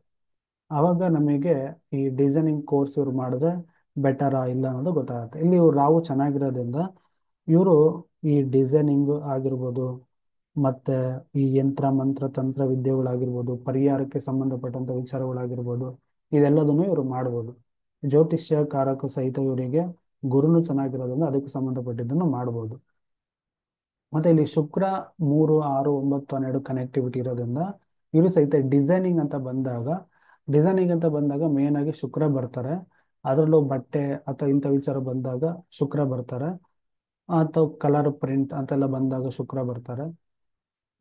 Speaker 1: ಆವಾಗ ನಮಗೆ ಈ ಡಿಸೈನಿಂಗ್ ಕೋರ್ಸ್ ಇವ್ರು ಮಾಡಿದ್ರೆ ಬೆಟರಾ ಇಲ್ಲ ಅನ್ನೋದು ಗೊತ್ತಾಗುತ್ತೆ. ಇಲ್ಲಿ ಇವ್ರು ರಾಹು ಚೆನ್ನಾಗಿರೋದ್ರಿಂದ ಇವರು ಈ ಡಿಸೈನಿಂಗ್ ಆಗಿರ್ಬೋದು ಮತ್ತೆ ಈ ಯಂತ್ರ ಮಂತ್ರ ತಂತ್ರ ವಿದ್ಯೆಗಳಾಗಿರ್ಬೋದು, ಪರಿಹಾರಕ್ಕೆ ಸಂಬಂಧಪಟ್ಟಂತ ವಿಚಾರಗಳಾಗಿರ್ಬೋದು ಇದೆಲ್ಲದನ್ನು ಇವರು ಮಾಡ್ಬೋದು. ಜ್ಯೋತಿಷ್ಯ ಕಾರಕ ಸಹಿತ ಇವರಿಗೆ ಗುರುನು ಚೆನ್ನಾಗಿರೋದ್ರಿಂದ ಅದಕ್ಕೆ ಸಂಬಂಧಪಟ್ಟಿದ್ದನ್ನು ಮಾಡ್ಬೋದು. ಮತ್ತೆ ಇಲ್ಲಿ ಶುಕ್ರ 3, 6, 9, 12 ಕನೆಕ್ಟಿವಿಟಿ ಇರೋದ್ರಿಂದ ಇವರು ಸಹಿತ ಡಿಸೈನಿಂಗ್ ಅಂತ ಬಂದಾಗ ಮೇನ್ ಆಗಿ ಶುಕ್ರ ಬರ್ತಾರೆ. ಅದರಲ್ಲೂ ಬಟ್ಟೆ ಅಥವಾ ಇಂಥ ವಿಚಾರ ಬಂದಾಗ ಶುಕ್ರ ಬರ್ತಾರೆ, ಅಥವಾ ಕಲರ್ ಪ್ರಿಂಟ್ ಅಂತೆಲ್ಲ ಬಂದಾಗ ಶುಕ್ರ ಬರ್ತಾರೆ.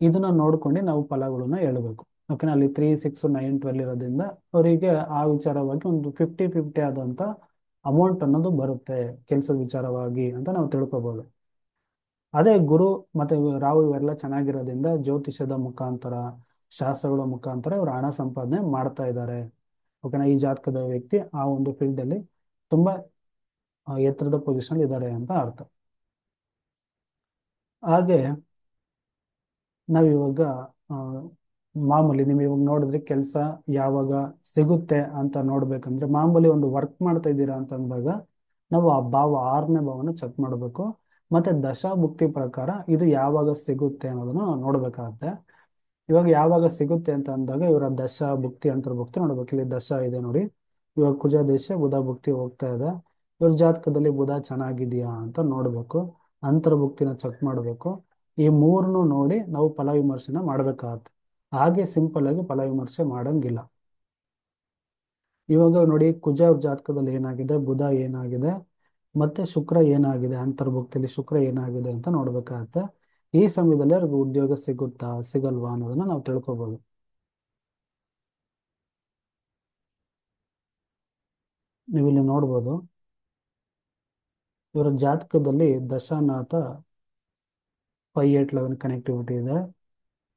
Speaker 1: ಇದನ್ನ ನೋಡ್ಕೊಂಡು ನಾವು ಫಲಗಳನ್ನ ಹೇಳ್ಬೇಕು. ಓಕೆನಾ. ಅಲ್ಲಿ 3, 6, 9, 12 ಇರೋದ್ರಿಂದ ಅವರಿಗೆ ಆ ವಿಚಾರವಾಗಿ ಒಂದು 50-50 ಆದಂತ ಅಮೌಂಟ್ ಅನ್ನೋದು ಬರುತ್ತೆ ಕೆಲಸದ ವಿಚಾರವಾಗಿ ಅಂತ ನಾವು ತಿಳ್ಕೊಬಹುದು. ಅದೇ ಗುರು ಮತ್ತೆ ರಾಹು ಇವೆಲ್ಲ ಚೆನ್ನಾಗಿರೋದ್ರಿಂದ ಜ್ಯೋತಿಷ್ಯದ ಮುಖಾಂತರ ಶಾಸ್ತ್ರಗಳ ಮುಖಾಂತರ ಇವರು ಹಣ ಸಂಪಾದನೆ ಮಾಡ್ತಾ ಇದ್ದಾರೆ. ಓಕೆನಾ. ಈ ಜಾತಕದ ವ್ಯಕ್ತಿ ಆ ಒಂದು ಫೀಲ್ಡ್ ಅಲ್ಲಿ ತುಂಬಾ ಎತ್ತರದ ಪೊಸಿಷನ್ ಇದ್ದಾರೆ ಅಂತ ಅರ್ಥ. ಹಾಗೆ ನಾವಿವಾಗ ಆ, ಮಾಮೂಲಿ ನೀವು ಇವಾಗ ನೋಡಿದ್ರೆ ಕೆಲಸ ಯಾವಾಗ ಸಿಗುತ್ತೆ ಅಂತ ನೋಡ್ಬೇಕಂದ್ರೆ ಮಾಮೂಲಿ ಒಂದು ವರ್ಕ್ ಮಾಡ್ತಾ ಇದ್ದೀರಾ ಅಂತ ಅಂದಾಗ ನಾವು ಆ ಭಾವ ಆರನೇ ಭಾವನ ಚೆಕ್ ಮಾಡಬೇಕು. ಮತ್ತೆ ದಶಾಭುಕ್ತಿ ಪ್ರಕಾರ ಇದು ಯಾವಾಗ ಸಿಗುತ್ತೆ ಅನ್ನೋದನ್ನ ನೋಡ್ಬೇಕಾಗತ್ತೆ. ಇವಾಗ ಯಾವಾಗ ಸಿಗುತ್ತೆ ಅಂತ ಅಂದಾಗ ಇವರ ದಶ ಭುಕ್ತಿ ಅಂತರ್ಭುಕ್ತಿ ನೋಡ್ಬೇಕು. ಇಲ್ಲಿ ದಶ ಇದೆ ನೋಡಿ, ಇವಾಗ ಕುಜ ದೇಶ ಬುಧ ಭುಕ್ತಿ ಹೋಗ್ತಾ ಇದೆ. ಇವ್ರ ಜಾತಕದಲ್ಲಿ ಬುಧ ಚೆನ್ನಾಗಿದೆಯಾ ಅಂತ ನೋಡ್ಬೇಕು. ಅಂತರ್ಭುಕ್ತಿನ ಚೆಕ್ ಮಾಡಬೇಕು. ಈ ಮೂರನ್ನು ನೋಡಿ ನಾವು ಫಲವಿಮರ್ಶೆನ ಮಾಡ್ಬೇಕಾಗತ್ತೆ. ಹಾಗೆ ಸಿಂಪಲ್ ಆಗಿ ಫಲವಿಮರ್ಶೆ ಮಾಡಂಗಿಲ್ಲ. ಇವಾಗ ನೋಡಿ ಕುಜ ಅವ್ರ ಜಾತಕದಲ್ಲಿ ಏನಾಗಿದೆ, ಬುಧ ಏನಾಗಿದೆ, ಮತ್ತೆ ಶುಕ್ರ ಏನಾಗಿದೆ, ಅಂತರ್ಭುಕ್ತಿಯಲ್ಲಿ ಶುಕ್ರ ಏನಾಗಿದೆ ಅಂತ ನೋಡ್ಬೇಕಾಗತ್ತೆ. ಈ ಸಮಯದಲ್ಲಿ ಅವ್ರಿಗೆ ಉದ್ಯೋಗ ಸಿಗುತ್ತಾ ಸಿಗಲ್ವಾ ಅನ್ನೋದನ್ನ ನಾವು ತಿಳ್ಕೊಬಹುದು. ನೀವು ಇಲ್ಲಿ ನೋಡ್ಬೋದು, ಇವರ ಜಾತಕದಲ್ಲಿ ದಶಾನಾಥ 5, 8, 11 ಕನೆಕ್ಟಿವಿಟಿ ಇದೆ.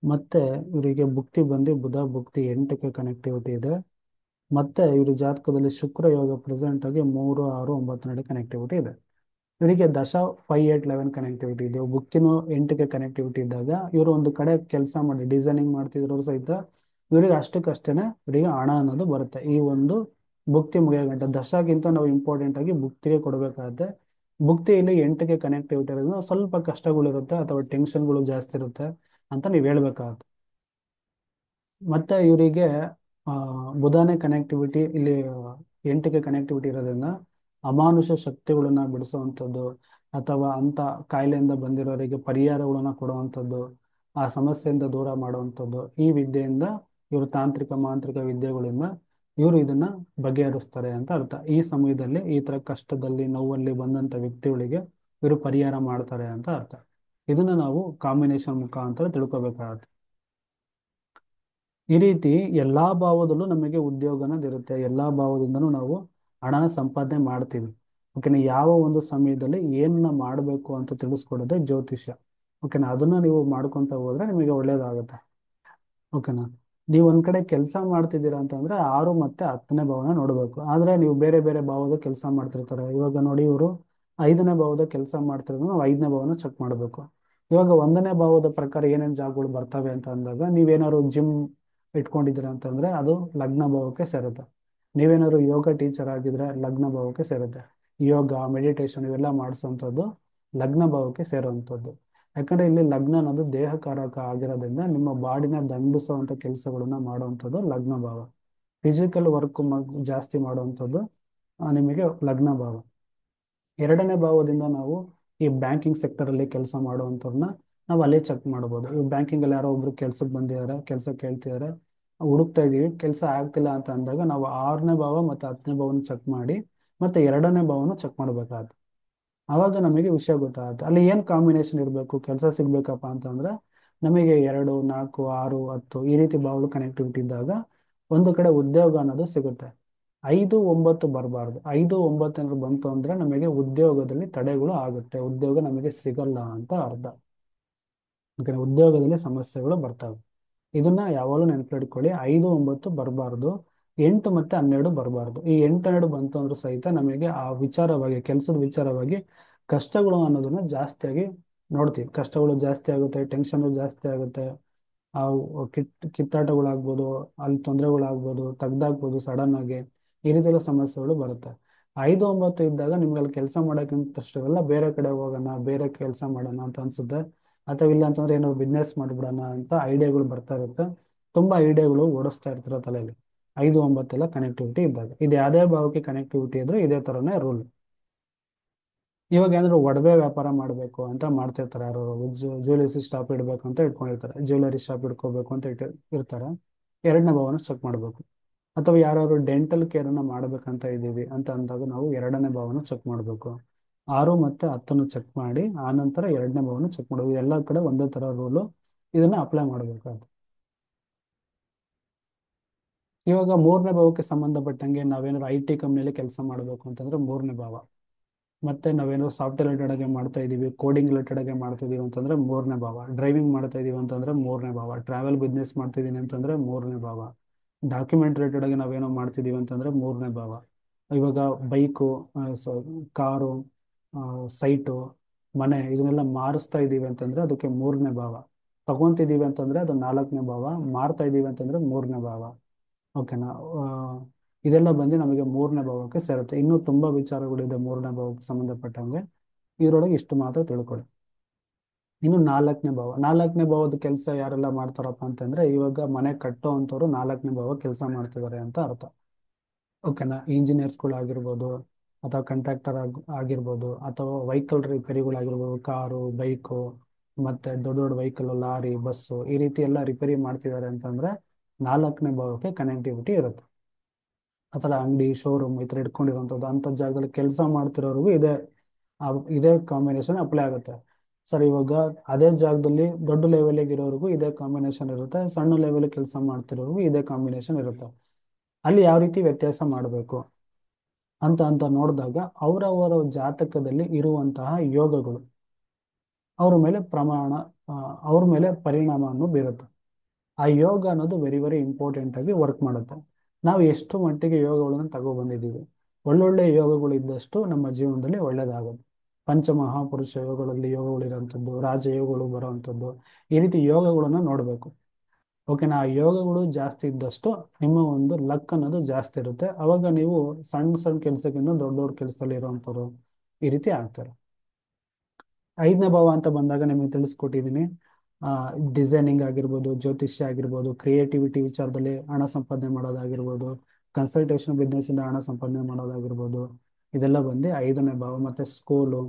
Speaker 1: ಮತ್ತೆ ಇವರಿಗೆ ಭುಕ್ತಿ ಬಂದು ಬುಧ ಭುಕ್ತಿ 8ಕ್ಕೆ ಕನೆಕ್ಟಿವಿಟಿ ಇದೆ. ಮತ್ತೆ ಇವ್ರ ಜಾತಕದಲ್ಲಿ ಶುಕ್ರ ಯೋಗ ಪ್ರೆಸೆಂಟ್ ಆಗಿ 3, 6, 9 ನಡೆ ಕನೆಕ್ಟಿವಿಟಿ ಇದೆ. ಇವರಿಗೆ ದಶ 5, 8, 11 ಕನೆಕ್ಟಿವಿಟಿ ಇದೆ. ಬುಕ್ತಿನೂ 8ಕ್ಕೆ ಕನೆಕ್ಟಿವಿಟಿ ಇದ್ದಾಗ ಇವರು ಒಂದು ಕಡೆ ಕೆಲಸ ಮಾಡಿ ಡಿಸೈನಿಂಗ್ ಮಾಡ್ತಿದ್ರು ಸಹಿತ ಇವರಿಗೆ ಅಷ್ಟಕ್ಕಷ್ಟೇನೆ ಇವರಿಗೆ ಹಣ ಅನ್ನೋದು ಬರುತ್ತೆ. ಈ ಒಂದು ಭುಕ್ತಿ ಮುಗಿಯೋ ಗಂಟೆ ದಶಕ್ಕಿಂತ ನಾವು ಇಂಪಾರ್ಟೆಂಟ್ ಆಗಿ ಭುಕ್ತಿಗೆ ಕೊಡಬೇಕಾಗತ್ತೆ. ಭುಕ್ತಿಯಲ್ಲಿ 8ಕ್ಕೆ ಕನೆಕ್ಟಿವಿಟಿ ಇರೋದ್ರಿಂದ ಸ್ವಲ್ಪ ಕಷ್ಟಗಳಿರುತ್ತೆ ಅಥವಾ ಟೆನ್ಷನ್ಗಳು ಜಾಸ್ತಿ ಇರುತ್ತೆ ಅಂತ ನೀವು ಹೇಳ್ಬೇಕಾಗತ್ತೆ. ಮತ್ತೆ ಇವರಿಗೆ ಆ, ಬುಧಾನೇ ಕನೆಕ್ಟಿವಿಟಿ ಇಲ್ಲಿ 8ಕ್ಕೆ ಕನೆಕ್ಟಿವಿಟಿ ಇರೋದ್ರಿಂದ ಅಮಾನುಷ ಶಕ್ತಿಗಳನ್ನ ಬಿಡಿಸುವಂಥದ್ದು ಅಥವಾ ಅಂತ ಕಾಯಿಲೆಯಿಂದ ಬಂದಿರೋರಿಗೆ ಪರಿಹಾರಗಳನ್ನ ಕೊಡುವಂಥದ್ದು, ಆ ಸಮಸ್ಯೆಯಿಂದ ದೂರ ಮಾಡುವಂಥದ್ದು, ಈ ವಿದ್ಯೆಯಿಂದ ಇವರು ತಾಂತ್ರಿಕ ಮಾಂತ್ರಿಕ ವಿದ್ಯೆಗಳಿಂದ ಇವರು ಇದನ್ನ ಬಗೆಹರಿಸ್ತಾರೆ ಅಂತ ಅರ್ಥ. ಈ ಸಮಯದಲ್ಲಿ ಈ ತರ ಕಷ್ಟದಲ್ಲಿ ನೋವಲ್ಲಿ ಬಂದಂತ ವ್ಯಕ್ತಿಗಳಿಗೆ ಇವರು ಪರಿಹಾರ ಮಾಡ್ತಾರೆ ಅಂತ ಅರ್ಥ. ಇದನ್ನ ನಾವು ಕಾಂಬಿನೇಷನ್ ಮುಖಾಂತರ ತಿಳ್ಕೊಬೇಕಾಗತ್ತೆ. ಈ ರೀತಿ ಎಲ್ಲಾ ಭಾವದಲ್ಲೂ ನಮಗೆ ಉದ್ಯೋಗ ಅನ್ನೋದಿರುತ್ತೆ. ಎಲ್ಲಾ ಭಾವದಿಂದನೂ ನಾವು ಹಣನ ಸಂಪಾದನೆ ಮಾಡ್ತೀವಿ. ಓಕೆನಾ. ಯಾವ ಒಂದು ಸಮಯದಲ್ಲಿ ಏನನ್ನ ಮಾಡಬೇಕು ಅಂತ ತಿಳಿಸ್ಕೊಡೋದೇ ಜ್ಯೋತಿಷ್ಯ. ಓಕೆನಾ. ಅದನ್ನ ನೀವು ಮಾಡ್ಕೊಂತ ಹೋದ್ರೆ ನಿಮಗೆ ಒಳ್ಳೇದಾಗುತ್ತೆ. ಓಕೆನಾ. ನೀವು ಒಂದ್ ಕಡೆ ಕೆಲಸ ಮಾಡ್ತಿದ್ದೀರಾ ಅಂತಂದ್ರೆ 6 ಮತ್ತೆ 10ನೇ ಭಾವನ ನೋಡ್ಬೇಕು. ಆದ್ರೆ ನೀವು ಬೇರೆ ಬೇರೆ ಭಾವದ ಕೆಲಸ ಮಾಡ್ತಿರ್ತಾರೆ. ಇವಾಗ ನೋಡಿ ಇವರು 5ನೇ ಭಾವದ ಕೆಲಸ ಮಾಡ್ತಿರೋದು ನಾವು 5ನೇ ಭಾವನ ಚೆಕ್ ಮಾಡಬೇಕು. ಇವಾಗ 1ನೇ ಭಾವದ ಪ್ರಕಾರ ಏನೇನ್ ಜಾಗಗಳು ಬರ್ತವೆ ಅಂತ ಅಂದಾಗ ನೀವೇನಾದ್ರು ಜಿಮ್ ಇಟ್ಕೊಂಡಿದ್ದೀರಾ ಅಂತಂದ್ರೆ ಅದು ಲಗ್ನ ಭಾವಕ್ಕೆ ಸೇರುತ್ತೆ. ನೀವೇನಾದ್ರು ಯೋಗ ಟೀಚರ್ ಆಗಿದ್ರೆ ಲಗ್ನ ಭಾವಕ್ಕೆ ಸೇರುತ್ತೆ. ಯೋಗ ಮೆಡಿಟೇಷನ್ ಇವೆಲ್ಲ ಮಾಡಿಸೋಂಥದ್ದು ಲಗ್ನ ಭಾವಕ್ಕೆ ಸೇರುವಂಥದ್ದು. ಯಾಕಂದ್ರೆ ಇಲ್ಲಿ ಲಗ್ನ ಅನ್ನೋದು ದೇಹಕಾರಕ ಆಗಿರೋದ್ರಿಂದ ನಿಮ್ಮ ಬಾಡಿನ ದಂಡಿಸುವಂತ ಕೆಲಸಗಳನ್ನ ಮಾಡುವಂಥದ್ದು ಲಗ್ನ ಭಾವ. ಫಿಸಿಕಲ್ ವರ್ಕ್ ಜಾಸ್ತಿ ಮಾಡುವಂಥದ್ದು ನಿಮಗೆ ಲಗ್ನ ಭಾವ. 2ನೇ ಭಾವದಿಂದ ನಾವು ಈ ಬ್ಯಾಂಕಿಂಗ್ ಸೆಕ್ಟರ್ ಅಲ್ಲಿ ಕೆಲಸ ಮಾಡುವಂಥವ್ರನ್ನ ನಾವು ಅಲ್ಲೇ ಚೆಕ್ ಮಾಡ್ಬೋದು. ಈ ಬ್ಯಾಂಕಿಂಗ್ ಅಲ್ಲಿ ಯಾರೋ ಒಬ್ರು ಕೆಲ್ಸಕ್ಕೆ ಬಂದಿದ್ದಾರೆ, ಕೆಲಸ ಕೇಳ್ತಿದ್ದಾರೆ, ಹುಡುಕ್ತಾ ಇದೀವಿ, ಕೆಲಸ ಆಗ್ತಿಲ್ಲ ಅಂತ ಅಂದಾಗ ನಾವು 6ನೇ ಭಾವ ಮತ್ತೆ 10ನೇ ಭಾವನ ಚೆಕ್ ಮಾಡಿ ಮತ್ತೆ 2ನೇ ಭಾವನ ಚೆಕ್ ಮಾಡ್ಬೇಕಾಗತ್ತೆ. ಆವಾಗ ನಮಗೆ ವಿಷಯ ಗೊತ್ತಾಗುತ್ತೆ ಅಲ್ಲಿ ಏನ್ ಕಾಂಬಿನೇಷನ್ ಇರಬೇಕು ಕೆಲಸ ಸಿಗ್ಬೇಕಪ್ಪ ಅಂತಂದ್ರೆ ನಮಗೆ 2, 4, 6, 10 ಈ ರೀತಿ ಭಾವಗಳು ಕನೆಕ್ಟಿವಿಟಿ ಇದ್ದಾಗ ಒಂದು ಕಡೆ ಉದ್ಯೋಗ ಅನ್ನೋದು ಸಿಗುತ್ತೆ. 5, 9 ಬರಬಾರ್ದು. 5, 9 ಏನಾದ್ರು ಬಂತು ಅಂದ್ರೆ ನಮಗೆ ಉದ್ಯೋಗದಲ್ಲಿ ತಡೆಗಳು ಆಗುತ್ತೆ, ಉದ್ಯೋಗ ನಮಗೆ ಸಿಗಲ್ಲ ಅಂತ ಅರ್ಥ. ಯಾಕಂದ್ರೆ ಉದ್ಯೋಗದಲ್ಲಿ ಸಮಸ್ಯೆಗಳು ಬರ್ತವೆ. ಇದನ್ನ ಯಾವಾಗಲೂ ನೆನಪಿಟ್ಕೊಳ್ಳಿ. 5, 9 ಬರಬಾರ್ದು. 8 ಮತ್ತೆ 12 ಬರಬಾರ್ದು. ಈ 8, 12 ಬಂತು ಅಂದ್ರೂ ಸಹಿತ ನಮಗೆ ಆ ವಿಚಾರವಾಗಿ ಕೆಲಸದ ವಿಚಾರವಾಗಿ ಕಷ್ಟಗಳು ಅನ್ನೋದನ್ನ ಜಾಸ್ತಿಯಾಗಿ ನೋಡ್ತೀವಿ. ಕಷ್ಟಗಳು ಜಾಸ್ತಿ ಆಗುತ್ತೆ, ಟೆನ್ಷನ್ ಜಾಸ್ತಿ ಆಗುತ್ತೆ, ಆ ಕಿತ್ತಾಟಗಳಾಗ್ಬೋದು, ಅಲ್ಲಿ ತೊಂದರೆಗಳಾಗ್ಬೋದು, ತೆಗ್ದಾಕ್ಬೋದು ಸಡನ್ ಆಗಿ, ಈ ರೀತಿ ಎಲ್ಲ ಸಮಸ್ಯೆಗಳು ಬರುತ್ತೆ. 5, 9 ಇದ್ದಾಗ ನಿಮ್ಗೆ ಅಲ್ಲಿ ಕೆಲಸ ಮಾಡೋಕೆ ಇಂಟ್ರೆಸ್ಟ್ ಇರಲ್ಲ, ಬೇರೆ ಕಡೆ ಹೋಗೋಣ ಬೇರೆ ಕೆಲಸ ಮಾಡೋಣ ಅಂತ ಅನ್ಸುತ್ತೆ. ಅಥವಾ ಇಲ್ಲ ಅಂತಂದ್ರೆ ಏನೋ ಬಿಸ್ನೆಸ್ ಮಾಡ್ಬಿಡೋಣ ಅಂತ ಐಡಿಯಾಗಳು ಬರ್ತಾ ಇರುತ್ತೆ. ತುಂಬಾ ಐಡಿಯಾಗಳು ಓಡಿಸ್ತಾ ಇರ್ತಾರೆ ತಲೆಯಲ್ಲಿ 5, 9 ಕನೆಕ್ಟಿವಿಟಿ ಇದ್ದಾಗ. ಇದು ಯಾವುದೇ ಭಾವಕ್ಕೆ ಕನೆಕ್ಟಿವಿಟಿ ಇದ್ರೆ ಇದೇ ತರನೇ ರೂಲ್. ಇವಾಗ ಏನಾದ್ರು ಒಡವೆ ವ್ಯಾಪಾರ ಮಾಡಬೇಕು ಅಂತ ಮಾಡ್ತಿರ್ತಾರೆ ಯಾರು, ಜ್ಯುವೆಲರಿ ಶಾಪ್ ಇಡಬೇಕು ಅಂತ ಇಟ್ಕೊಂಡಿರ್ತಾರೆ, ಜ್ಯುವೆಲರಿ ಶಾಪ್ ಇಟ್ಕೋಬೇಕು ಅಂತ ಇರ್ತಾರೆ. 2ನೇ ಭಾವನ ಚೆಕ್ ಮಾಡಬೇಕು. ಅಥವಾ ಯಾರು ಡೆಂಟಲ್ ಕೇರ್ ಅನ್ನ ಮಾಡ್ಬೇಕಂತ ಇದೀವಿ ಅಂತ ಅಂದಾಗ ನಾವು 2ನೇ ಭಾವನ ಚೆಕ್ ಮಾಡಬೇಕು. 6 ಮತ್ತೆ 10 ಚೆಕ್ ಮಾಡಿ ಆನಂತರ 2ನೇ ಭಾವನ ಚೆಕ್ ಮಾಡಬೇಕು. ಎಲ್ಲ ಕಡೆ ಒಂದೇ ತರ ರೂಲು, ಇದನ್ನ ಅಪ್ಲೈ ಮಾಡಬೇಕಾಗುತ್ತೆ. ಇವಾಗ 3ನೇ ಭಾವಕ್ಕೆ ಸಂಬಂಧಪಟ್ಟಂಗೆ ನಾವೇನಾದ್ರು IT ಕಂಪ್ನಿಯಲ್ಲಿ ಕೆಲಸ ಮಾಡಬೇಕು ಅಂತಂದ್ರೆ 3ನೇ ಭಾವ. ಮತ್ತೆ ನಾವೇನೋ ಸಾಫ್ಟ್ವೇರ್ ರಿಲೇಟೆಡ್ ಆಗಿ ಮಾಡ್ತಾ ಇದೀವಿ, ಕೋಡಿಂಗ್ ರಿಲೇಟೆಡ್ ಆಗಿ ಮಾಡ್ತಾ ಇದೀವಿ ಅಂತಂದ್ರೆ 3ನೇ ಭಾವ. ಡ್ರೈವಿಂಗ್ ಮಾಡ್ತಾ ಇದೀವಿ ಅಂತಂದ್ರೆ 3ನೇ ಭಾವ. ಟ್ರಾವೆಲ್ ಬಿಸ್ನೆಸ್ ಮಾಡ್ತಿದೀನಿ ಅಂತಂದ್ರೆ 3ನೇ ಭಾವ. ಡಾಕ್ಯುಮೆಂಟ್ ರಿಲೇಟೆಡ್ ಆಗಿ ನಾವೇನೋ ಮಾಡ್ತಿದೀವಿ ಅಂತಂದ್ರೆ 3ನೇ ಭಾವ. ಇವಾಗ ಬೈಕು, ಕಾರು, ಸೈಟು, ಮನೆ ಇದನ್ನೆಲ್ಲ ಮಾರಿಸ್ತಾ ಇದ್ದೀವಿ ಅಂತಂದ್ರೆ ಅದಕ್ಕೆ ಮೂರನೇ ಭಾವ. ತಗೊಂತಿದ್ದೀವಿ ಅಂತಂದ್ರೆ ಅದು ನಾಲ್ಕನೇ ಭಾವ. ಮಾರ್ತಾ ಇದ್ದೀವಿ ಅಂತಂದ್ರೆ ಮೂರನೇ ಭಾವ. ಓಕೆನಾ. ಆ, ಇದೆಲ್ಲ ಬಂದು ನಮಗೆ ಮೂರನೇ ಭಾವಕ್ಕೆ ಸೇರುತ್ತೆ. ಇನ್ನೂ ತುಂಬಾ ವಿಚಾರಗಳಿದೆ ಮೂರನೇ ಭಾವಕ್ಕೆ ಸಂಬಂಧಪಟ್ಟಂಗೆ. ಇದರೊಳಗೆ ಇಷ್ಟು ಮಾತ್ರ ತಿಳ್ಕೊಳ್ಳಿ. ಇನ್ನು ನಾಲ್ಕನೇ ಭಾವ. ನಾಲ್ಕನೇ ಭಾವದ ಕೆಲಸ ಯಾರೆಲ್ಲ ಮಾಡ್ತಾರಪ್ಪ ಅಂತಂದ್ರೆ, ಇವಾಗ ಮನೆ ಕಟ್ಟೋ ಅಂಥವ್ರು ನಾಲ್ಕನೇ ಭಾವ ಕೆಲಸ ಮಾಡ್ತಿದ್ದಾರೆ ಅಂತ ಅರ್ಥ. ಓಕೆನಾ. ಇಂಜಿನಿಯರ್ಸ್ಗಳಾಗಿರ್ಬೋದು, ಅಥವಾ ಕಾಂಟ್ರಾಕ್ಟರ್ ಆಗಿರ್ಬೋದು, ಅಥವಾ ವೆಹಿಕಲ್ ರಿಪೇರಿಗಳಾಗಿರ್ಬೋದು, ಕಾರು, ಬೈಕು, ಮತ್ತೆ ದೊಡ್ಡ ದೊಡ್ಡ ವೆಹಿಕಲ್, ಲಾರಿ, ಬಸ್ಸು, ಈ ರೀತಿ ಎಲ್ಲ ರಿಪೇರಿ ಮಾಡ್ತಿದ್ದಾರೆ ಅಂತಂದ್ರೆ ನಾಲ್ಕನೇ ಭಾವಕ್ಕೆ ಕನೆಕ್ಟಿವಿಟಿ ಇರುತ್ತೆ. ಅಥವಾ ಅಂಗಡಿ, ಶೋರೂಮ್ ಈ ಥರ ಇಟ್ಕೊಂಡಿರೋಂಥದ್ದು ಅಂಥ ಜಾಗದಲ್ಲಿ ಕೆಲಸ ಮಾಡ್ತಿರೋರಿಗೂ ಇದೇ ಕಾಂಬಿನೇಷನ್ ಅಪ್ಲೈ ಆಗುತ್ತೆ. ಸರ್ ಇವಾಗ ಅದೇ ಜಾಗದಲ್ಲಿ ದೊಡ್ಡ ಲೆವೆಲಿಗೆ ಇರೋರಿಗೂ ಇದೇ ಕಾಂಬಿನೇಷನ್ ಇರುತ್ತೆ, ಸಣ್ಣ ಲೆವೆಲ್ ಕೆಲಸ ಮಾಡ್ತಿರೋರಿಗೂ ಇದೇ ಕಾಂಬಿನೇಷನ್ ಇರುತ್ತೆ. ಅಲ್ಲಿ ಯಾವ ರೀತಿ ವ್ಯತ್ಯಾಸ ಮಾಡಬೇಕು ಅಂತ ನೋಡಿದಾಗ ಅವರವರ ಜಾತಕದಲ್ಲಿ ಇರುವಂತಹ ಯೋಗಗಳು ಅವ್ರ ಮೇಲೆ ಆ, ಅವ್ರ ಮೇಲೆ ಪರಿಣಾಮವನ್ನು ಬೀರುತ್ತೆ. ಆ ಯೋಗ ಅನ್ನೋದು ವೆರಿ ವೆರಿ ಇಂಪಾರ್ಟೆಂಟ್ ಆಗಿ ವರ್ಕ್ ಮಾಡುತ್ತೆ. ನಾವು ಎಷ್ಟು ಮಟ್ಟಿಗೆ ಯೋಗಗಳನ್ನು ತಗೊಬಂದಿದ್ದೀವಿ. ಒಳ್ಳೊಳ್ಳೆ ಯೋಗಗಳು ಇದ್ದಷ್ಟು ನಮ್ಮ ಜೀವನದಲ್ಲಿ ಒಳ್ಳೇದಾಗುತ್ತೆ. ಪಂಚಮಹಾಪುರುಷ ಯೋಗಗಳಲ್ಲಿ ಯೋಗಗಳಿರೋಂಥದ್ದು, ರಾಜಯೋಗಗಳು ಬರೋವಂಥದ್ದು, ಈ ರೀತಿ ಯೋಗಗಳನ್ನು ನೋಡಬೇಕು. ಓಕೆನಾ. ಆ ಯೋಗಗಳು ಜಾಸ್ತಿ ಇದ್ದಷ್ಟು ನಿಮ್ಮ ಒಂದು ಲಕ್ ಅನ್ನೋದು ಜಾಸ್ತಿ ಇರುತ್ತೆ. ಅವಾಗ ನೀವು ಸಣ್ಣ ಸಣ್ಣ ಕೆಲಸಕ್ಕಿಂತ ದೊಡ್ಡ ದೊಡ್ಡ ಕೆಲಸದಲ್ಲಿ ಇರೋವಂಥವ್ರು ಈ ರೀತಿ ಆಗ್ತಾರೆ. ಐದನೇ ಭಾವ ಅಂತ ಬಂದಾಗ ನಿಮಗೆ ತಿಳಿಸ್ಕೊಟ್ಟಿದ್ದೀನಿ. ಡಿಸೈನಿಂಗ್ ಆಗಿರ್ಬೋದು, ಜ್ಯೋತಿಷ್ಯ ಆಗಿರ್ಬೋದು, ಕ್ರಿಯೇಟಿವಿಟಿ ವಿಚಾರದಲ್ಲಿ ಹಣ ಸಂಪಾದನೆ ಮಾಡೋದಾಗಿರ್ಬೋದು, ಕನ್ಸಲ್ಟೇಷನ್ ಬಿಸ್ನೆಸ್ ಇಂದ ಹಣ ಸಂಪಾದನೆ ಮಾಡೋದಾಗಿರ್ಬೋದು, ಇದೆಲ್ಲ ಬಂದು ಐದನೇ ಭಾವ. ಮತ್ತೆ ಸ್ಕೂಲು,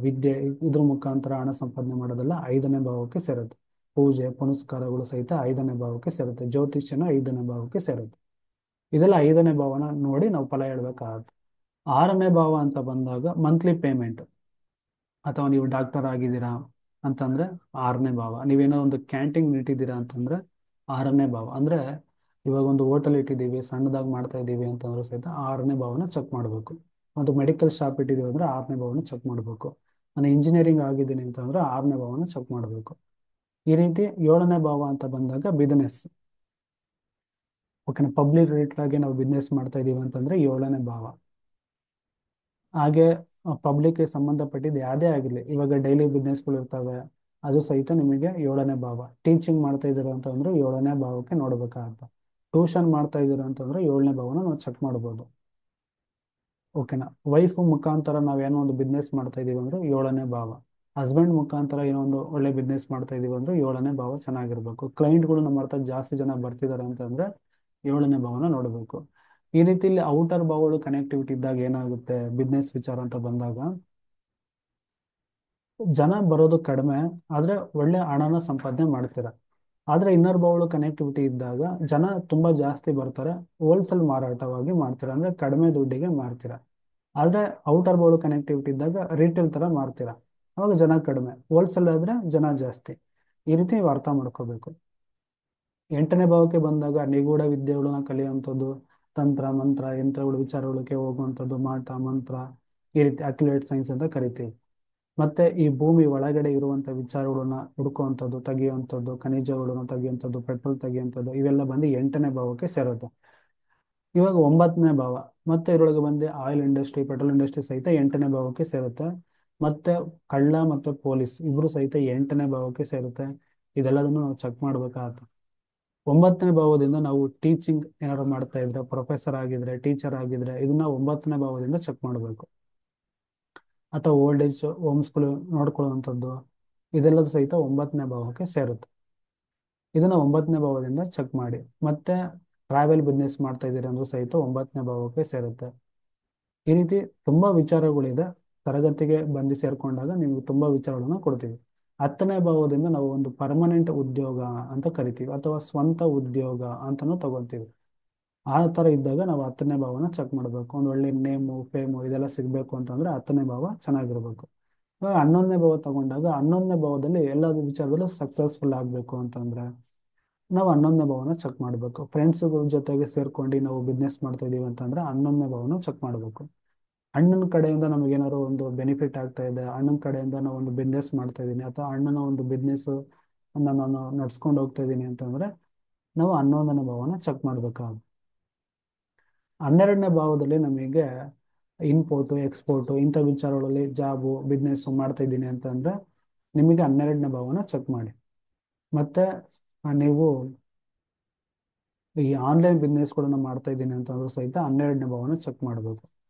Speaker 1: ವಿದ್ಯೆ, ಇದ್ರ ಮುಖಾಂತರ ಹಣ ಸಂಪಾದನೆ ಮಾಡೋದೆಲ್ಲ ಐದನೇ ಭಾವಕ್ಕೆ ಸೇರುತ್ತೆ. ಪೂಜೆ ಪುನಸ್ಕಾರಗಳು ಸಹಿತ ಐದನೇ ಭಾವಕ್ಕೆ ಸೇರುತ್ತೆ. ಜ್ಯೋತಿಷ್ಯನ ಐದನೇ ಭಾವಕ್ಕೆ ಸೇರುತ್ತೆ. ಇದೆಲ್ಲ ಐದನೇ ಭಾವನ ನೋಡಿ ನಾವು ಫಲ ಹೇಳ್ಬೇಕಾಗುತ್ತೆ. ಆರನೇ ಭಾವ ಅಂತ ಬಂದಾಗ ಮಂತ್ಲಿ ಪೇಮೆಂಟ್, ಅಥವಾ ನೀವು ಡಾಕ್ಟರ್ ಆಗಿದ್ದೀರಾ ಅಂತಂದ್ರೆ ಆರನೇ ಭಾವ. ನೀವೇನೋ ಒಂದು ಕ್ಯಾಂಟೀನ್ ಇಟ್ಟಿದ್ದೀರಾ ಅಂತಂದ್ರೆ ಆರನೇ ಭಾವ. ಅಂದ್ರೆ ಇವಾಗ ಒಂದು ಹೋಟೆಲ್ ಇಟ್ಟಿದ್ದೀವಿ, ಸಣ್ಣದಾಗಿ ಮಾಡ್ತಾ ಇದ್ದೀವಿ ಅಂತಂದ್ರೆ ಸಹಿತ ಆರನೇ ಭಾವನ ಚೆಕ್ ಮಾಡಬೇಕು. ಒಂದು ಮೆಡಿಕಲ್ ಶಾಪ್ ಇಟ್ಟಿದ್ದೀವಿ ಅಂದ್ರೆ ಆರನೇ ಭಾವನ ಚೆಕ್ ಮಾಡಬೇಕು. ನಾನು ಇಂಜಿನಿಯರಿಂಗ್ ಆಗಿದ್ದೀನಿ ಅಂತಂದ್ರೆ ಆರನೇ ಭಾವನ ಚೆಕ್ ಮಾಡಬೇಕು. ಈ ರೀತಿ ಏಳನೇ ಭಾವ ಅಂತ ಬಂದಾಗ ಬಿಸ್ನೆಸ್. ಓಕೆನಾ. ಪಬ್ಲಿಕ್ ರಿಲೇಟೆಡ್ ಆಗಿ ನಾವು ಬಿಸ್ನೆಸ್ ಮಾಡ್ತಾ ಇದ್ದೀವಿ ಅಂತಂದ್ರೆ ಏಳನೇ ಭಾವ. ಹಾಗೆ ಪಬ್ಲಿಕ್ಗೆ ಸಂಬಂಧಪಟ್ಟಿದ್ದು ಯಾವುದೇ ಆಗಿರಲಿ, ಇವಾಗ ಡೈಲಿ ಬಿಸ್ನೆಸ್ಗಳು ಇರ್ತವೆ, ಅದು ಸಹಿತ ನಿಮಗೆ ಏಳನೇ ಭಾವ. ಟೀಚಿಂಗ್ ಮಾಡ್ತಾ ಇದ್ದೀರಾ ಅಂತಂದ್ರೆ ಏಳನೇ ಭಾವಕ್ಕೆ ನೋಡ್ಬೇಕಾಗತ್ತೆ. ಟ್ಯೂಷನ್ ಮಾಡ್ತಾ ಇದ್ದೀರಾ ಅಂತಂದ್ರೆ ಏಳನೇ ಭಾವನ ನಾವು ಚೆಕ್ ಮಾಡ್ಬೋದು. ಓಕೆನಾ. ವೈಫ್ ಮುಖಾಂತರ ನಾವೇನೋ ಒಂದು ಬಿಸ್ನೆಸ್ ಮಾಡ್ತಾ ಇದೀವಿ ಅಂದ್ರೆ ಏಳನೇ ಭಾವ. ಹಸ್ಬೆಂಡ್ ಮುಖಾಂತರ ಏನೋ ಒಂದು ಒಳ್ಳೆ ಬಿಸ್ನೆಸ್ ಮಾಡ್ತಾ ಇದೀವಿ ಅಂದ್ರೆ ಏಳನೇ ಭಾವ ಚೆನ್ನಾಗಿರ್ಬೇಕು. ಕ್ಲೈಂಟ್ಗಳು ನಮ್ಮ ಹತ್ರ ಜಾಸ್ತಿ ಜನ ಬರ್ತಿದ್ದಾರೆ ಅಂತಂದ್ರೆ ಏಳನೇ ಭಾವನ ನೋಡಬೇಕು. ಈ ರೀತಿಯಲ್ಲಿ ಔಟರ್ ಭಾವಗಳು ಕನೆಕ್ಟಿವಿಟಿ ಇದ್ದಾಗ ಏನಾಗುತ್ತೆ, ಬಿಸ್ನೆಸ್ ವಿಚಾರ ಅಂತ ಬಂದಾಗ ಜನ ಬರೋದು ಕಡಿಮೆ, ಆದ್ರೆ ಒಳ್ಳೆ ಹಣನ ಸಂಪಾದನೆ ಮಾಡ್ತೀರ. ಆದ್ರೆ ಇನ್ನರ್ ಭಾವಗಳು ಕನೆಕ್ಟಿವಿಟಿ ಇದ್ದಾಗ ಜನ ತುಂಬಾ ಜಾಸ್ತಿ ಬರ್ತಾರೆ, ಹೋಲ್ಸೇಲ್ ಮಾರಾಟವಾಗಿ ಮಾಡ್ತೀರಾ, ಅಂದ್ರೆ ಕಡಿಮೆ ದುಡ್ಡಿಗೆ ಮಾರ್ತೀರಾ. ಆದ್ರೆ ಔಟರ್ ಬೋರ್ಡ್ ಕನೆಕ್ಟಿವಿಟಿ ಇದ್ದಾಗ ರಿಟೇಲ್ ತರ ಮಾರ್ತೀರಾ, ಅವಾಗ ಜನ ಕಡಿಮೆ. ಹೋಲ್ಸೇಲ್ ಆದ್ರೆ ಜನ ಜಾಸ್ತಿ. ಈ ರೀತಿ ನೀವು ಅರ್ಥ ಮಾಡ್ಕೋಬೇಕು. ಎಂಟನೇ ಭಾವಕ್ಕೆ ಬಂದಾಗ ನಿಗೂಢ ವಿದ್ಯೆಗಳನ್ನ ಕಲಿಯುವಂಥದ್ದು, ತಂತ್ರ ಮಂತ್ರ ಯಂತ್ರಗಳು ವಿಚಾರಗಳಿಗೆ ಹೋಗುವಂಥದ್ದು, ಮಾಟ ಮಂತ್ರ, ಈ ರೀತಿ ಅಕ್ಯುಲೇಟ್ ಸೈನ್ಸ್ ಅಂತ ಕರಿತೀವಿ. ಮತ್ತೆ ಈ ಭೂಮಿ ಒಳಗಡೆ ಇರುವಂತ ವಿಚಾರಗಳನ್ನ ಹುಡುಕುವಂಥದ್ದು, ತೆಗೆಯುವಂಥದ್ದು, ಖನಿಜಗಳನ್ನ ತೆಗೆಯುವಂಥದ್ದು, ಪೆಟ್ರೋಲ್ ತೆಗೆಯುವಂಥದ್ದು, ಇವೆಲ್ಲ ಬಂದು ಎಂಟನೇ ಭಾವಕ್ಕೆ ಸೇರುತ್ತೆ. ಇವಾಗ ಒಂಬತ್ತನೇ ಭಾವ. ಮತ್ತೆ ಇದರೊಳಗೆ ಬಂದು ಆಯಿಲ್ ಇಂಡಸ್ಟ್ರಿ, ಪೆಟ್ರೋಲ್ ಇಂಡಸ್ಟ್ರಿ ಸಹಿತ ಎಂಟನೇ ಭಾವಕ್ಕೆ ಸೇರುತ್ತೆ. ಮತ್ತೆ ಕಳ್ಳ ಮತ್ತೆ ಪೊಲೀಸ್ ಇಬ್ರು ಸಹಿತ ಎಂಟನೇ ಭಾವಕ್ಕೆ ಸೇರುತ್ತೆ. ಇದೆಲ್ಲದನ್ನು ನಾವು ಚೆಕ್ ಮಾಡ್ಬೇಕಾಗತ್ತೆ. ಒಂಬತ್ತನೇ ಭಾವದಿಂದ ನಾವು ಟೀಚಿಂಗ್ ಏನಾದ್ರು ಮಾಡ್ತಾ ಇದ್ರೆ, ಪ್ರೊಫೆಸರ್ ಆಗಿದ್ರೆ, ಟೀಚರ್ ಆಗಿದ್ರೆ, ಇದನ್ನ ಒಂಬತ್ತನೇ ಭಾವದಿಂದ ಚೆಕ್ ಮಾಡಬೇಕು. ಅಥವಾ ಓಲ್ಡ್ ಏಜ್ ಹೋಮ್ಸ್ಗಳು ನೋಡ್ಕೊಳ್ಳುವಂಥದ್ದು, ಇದೆಲ್ಲದೂ ಸಹಿತ ಒಂಬತ್ತನೇ ಭಾವಕ್ಕೆ ಸೇರುತ್ತೆ. ಇದನ್ನ ಒಂಬತ್ತನೇ ಭಾವದಿಂದ ಚೆಕ್ ಮಾಡಿ. ಮತ್ತೆ ಟ್ರಾವೆಲ್ ಬಿಸ್ನೆಸ್ ಮಾಡ್ತಾ ಇದ್ದೀರಿ ಅಂದ್ರೂ ಸಹಿತ ಒಂಬತ್ತನೇ ಭಾವಕ್ಕೆ ಸೇರುತ್ತೆ. ಈ ರೀತಿ ತುಂಬಾ ವಿಚಾರಗಳಿದೆ. ತರಗತಿಗೆ ಬಂದು ಸೇರ್ಕೊಂಡಾಗ ನಿಮ್ಗೆ ತುಂಬಾ ವಿಚಾರಗಳನ್ನ ಕೊಡ್ತೀವಿ. ಹತ್ತನೇ ಭಾವದಿಂದ ನಾವು ಒಂದು ಪರ್ಮನೆಂಟ್ ಉದ್ಯೋಗ ಅಂತ ಕರಿತೀವಿ, ಅಥವಾ ಸ್ವಂತ ಉದ್ಯೋಗ ಅಂತಾನೂ ತಗೊಂತೀವಿ. ಆ ತರ ಇದ್ದಾಗ ನಾವು ಹತ್ತನೇ ಭಾವನ ಚೆಕ್ ಮಾಡಬೇಕು. ಒಂದು ಒಳ್ಳೆ ನೇಮು ಫೇಮು ಇದೆಲ್ಲ ಸಿಗ್ಬೇಕು ಅಂತಂದ್ರೆ ಹತ್ತನೇ ಭಾವ ಚೆನ್ನಾಗಿರ್ಬೇಕು. ಇವಾಗ ಹನ್ನೊಂದನೇ ಭಾವ ತಗೊಂಡಾಗ ಹನ್ನೊಂದನೇ ಭಾವದಲ್ಲಿ ಎಲ್ಲ ವಿಚಾರದಲ್ಲೂ ಸಕ್ಸಸ್ಫುಲ್ ಆಗಬೇಕು ಅಂತಂದ್ರೆ ನಾವು ಹನ್ನೊಂದನೇ ಭಾವನ ಚೆಕ್ ಮಾಡಬೇಕು. ಫ್ರೆಂಡ್ಸ್ಗಳ ಜೊತೆಗೆ ಸೇರ್ಕೊಂಡು ನಾವು ಬಿಸ್ನೆಸ್ ಮಾಡ್ತಾ ಇದೀವಿ ಅಂತಂದ್ರೆ ಹನ್ನೊಂದನೇ ಭಾವನ ಚೆಕ್ ಮಾಡಬೇಕು. ಅಣ್ಣನ ಕಡೆಯಿಂದ ನಮಗೇನಾದ್ರು ಒಂದು ಬೆನಿಫಿಟ್ ಆಗ್ತಾ ಇದೆ, ಅಣ್ಣನ ಕಡೆಯಿಂದ ನಾವು ಒಂದು ಬಿಸ್ನೆಸ್ ಮಾಡ್ತಾ ಇದ್ದೀನಿ, ಅಥವಾ ಅಣ್ಣನ ಒಂದು ಬಿಸ್ನೆಸ್ ನಾನು ನಡ್ಸ್ಕೊಂಡು ಹೋಗ್ತಾ ಇದ್ದೀನಿ ಅಂತಂದ್ರೆ ನಾವು ಹನ್ನೊಂದನೇ ಭಾವನ ಚೆಕ್ ಮಾಡ್ಬೇಕಾಗುತ್ತೆ. ಹನ್ನೆರಡನೇ ಭಾವದಲ್ಲಿ ನಮಗೆ ಇಂಪೋರ್ಟು ಎಕ್ಸ್ಪೋರ್ಟು ಇಂಥ ವಿಚಾರಗಳಲ್ಲಿ ಜಾಬು ಬಿಸ್ನೆಸ್ಸು ಮಾಡ್ತಾ ಇದ್ದೀನಿ ಅಂತಂದರೆ ನಿಮಗೆ 12ನೇ ಭಾವನ ಚೆಕ್ ಮಾಡಿ. ಮತ್ತು ನೀವು ಈ ಆನ್ಲೈನ್ ಬಿಸ್ನೆಸ್ಗಳನ್ನ ಮಾಡ್ತಾ ಇದ್ದೀನಿ ಅಂತಂದ್ರೂ ಸಹಿತ 12ನೇ ಭಾವನ ಚೆಕ್ ಮಾಡಬೇಕು.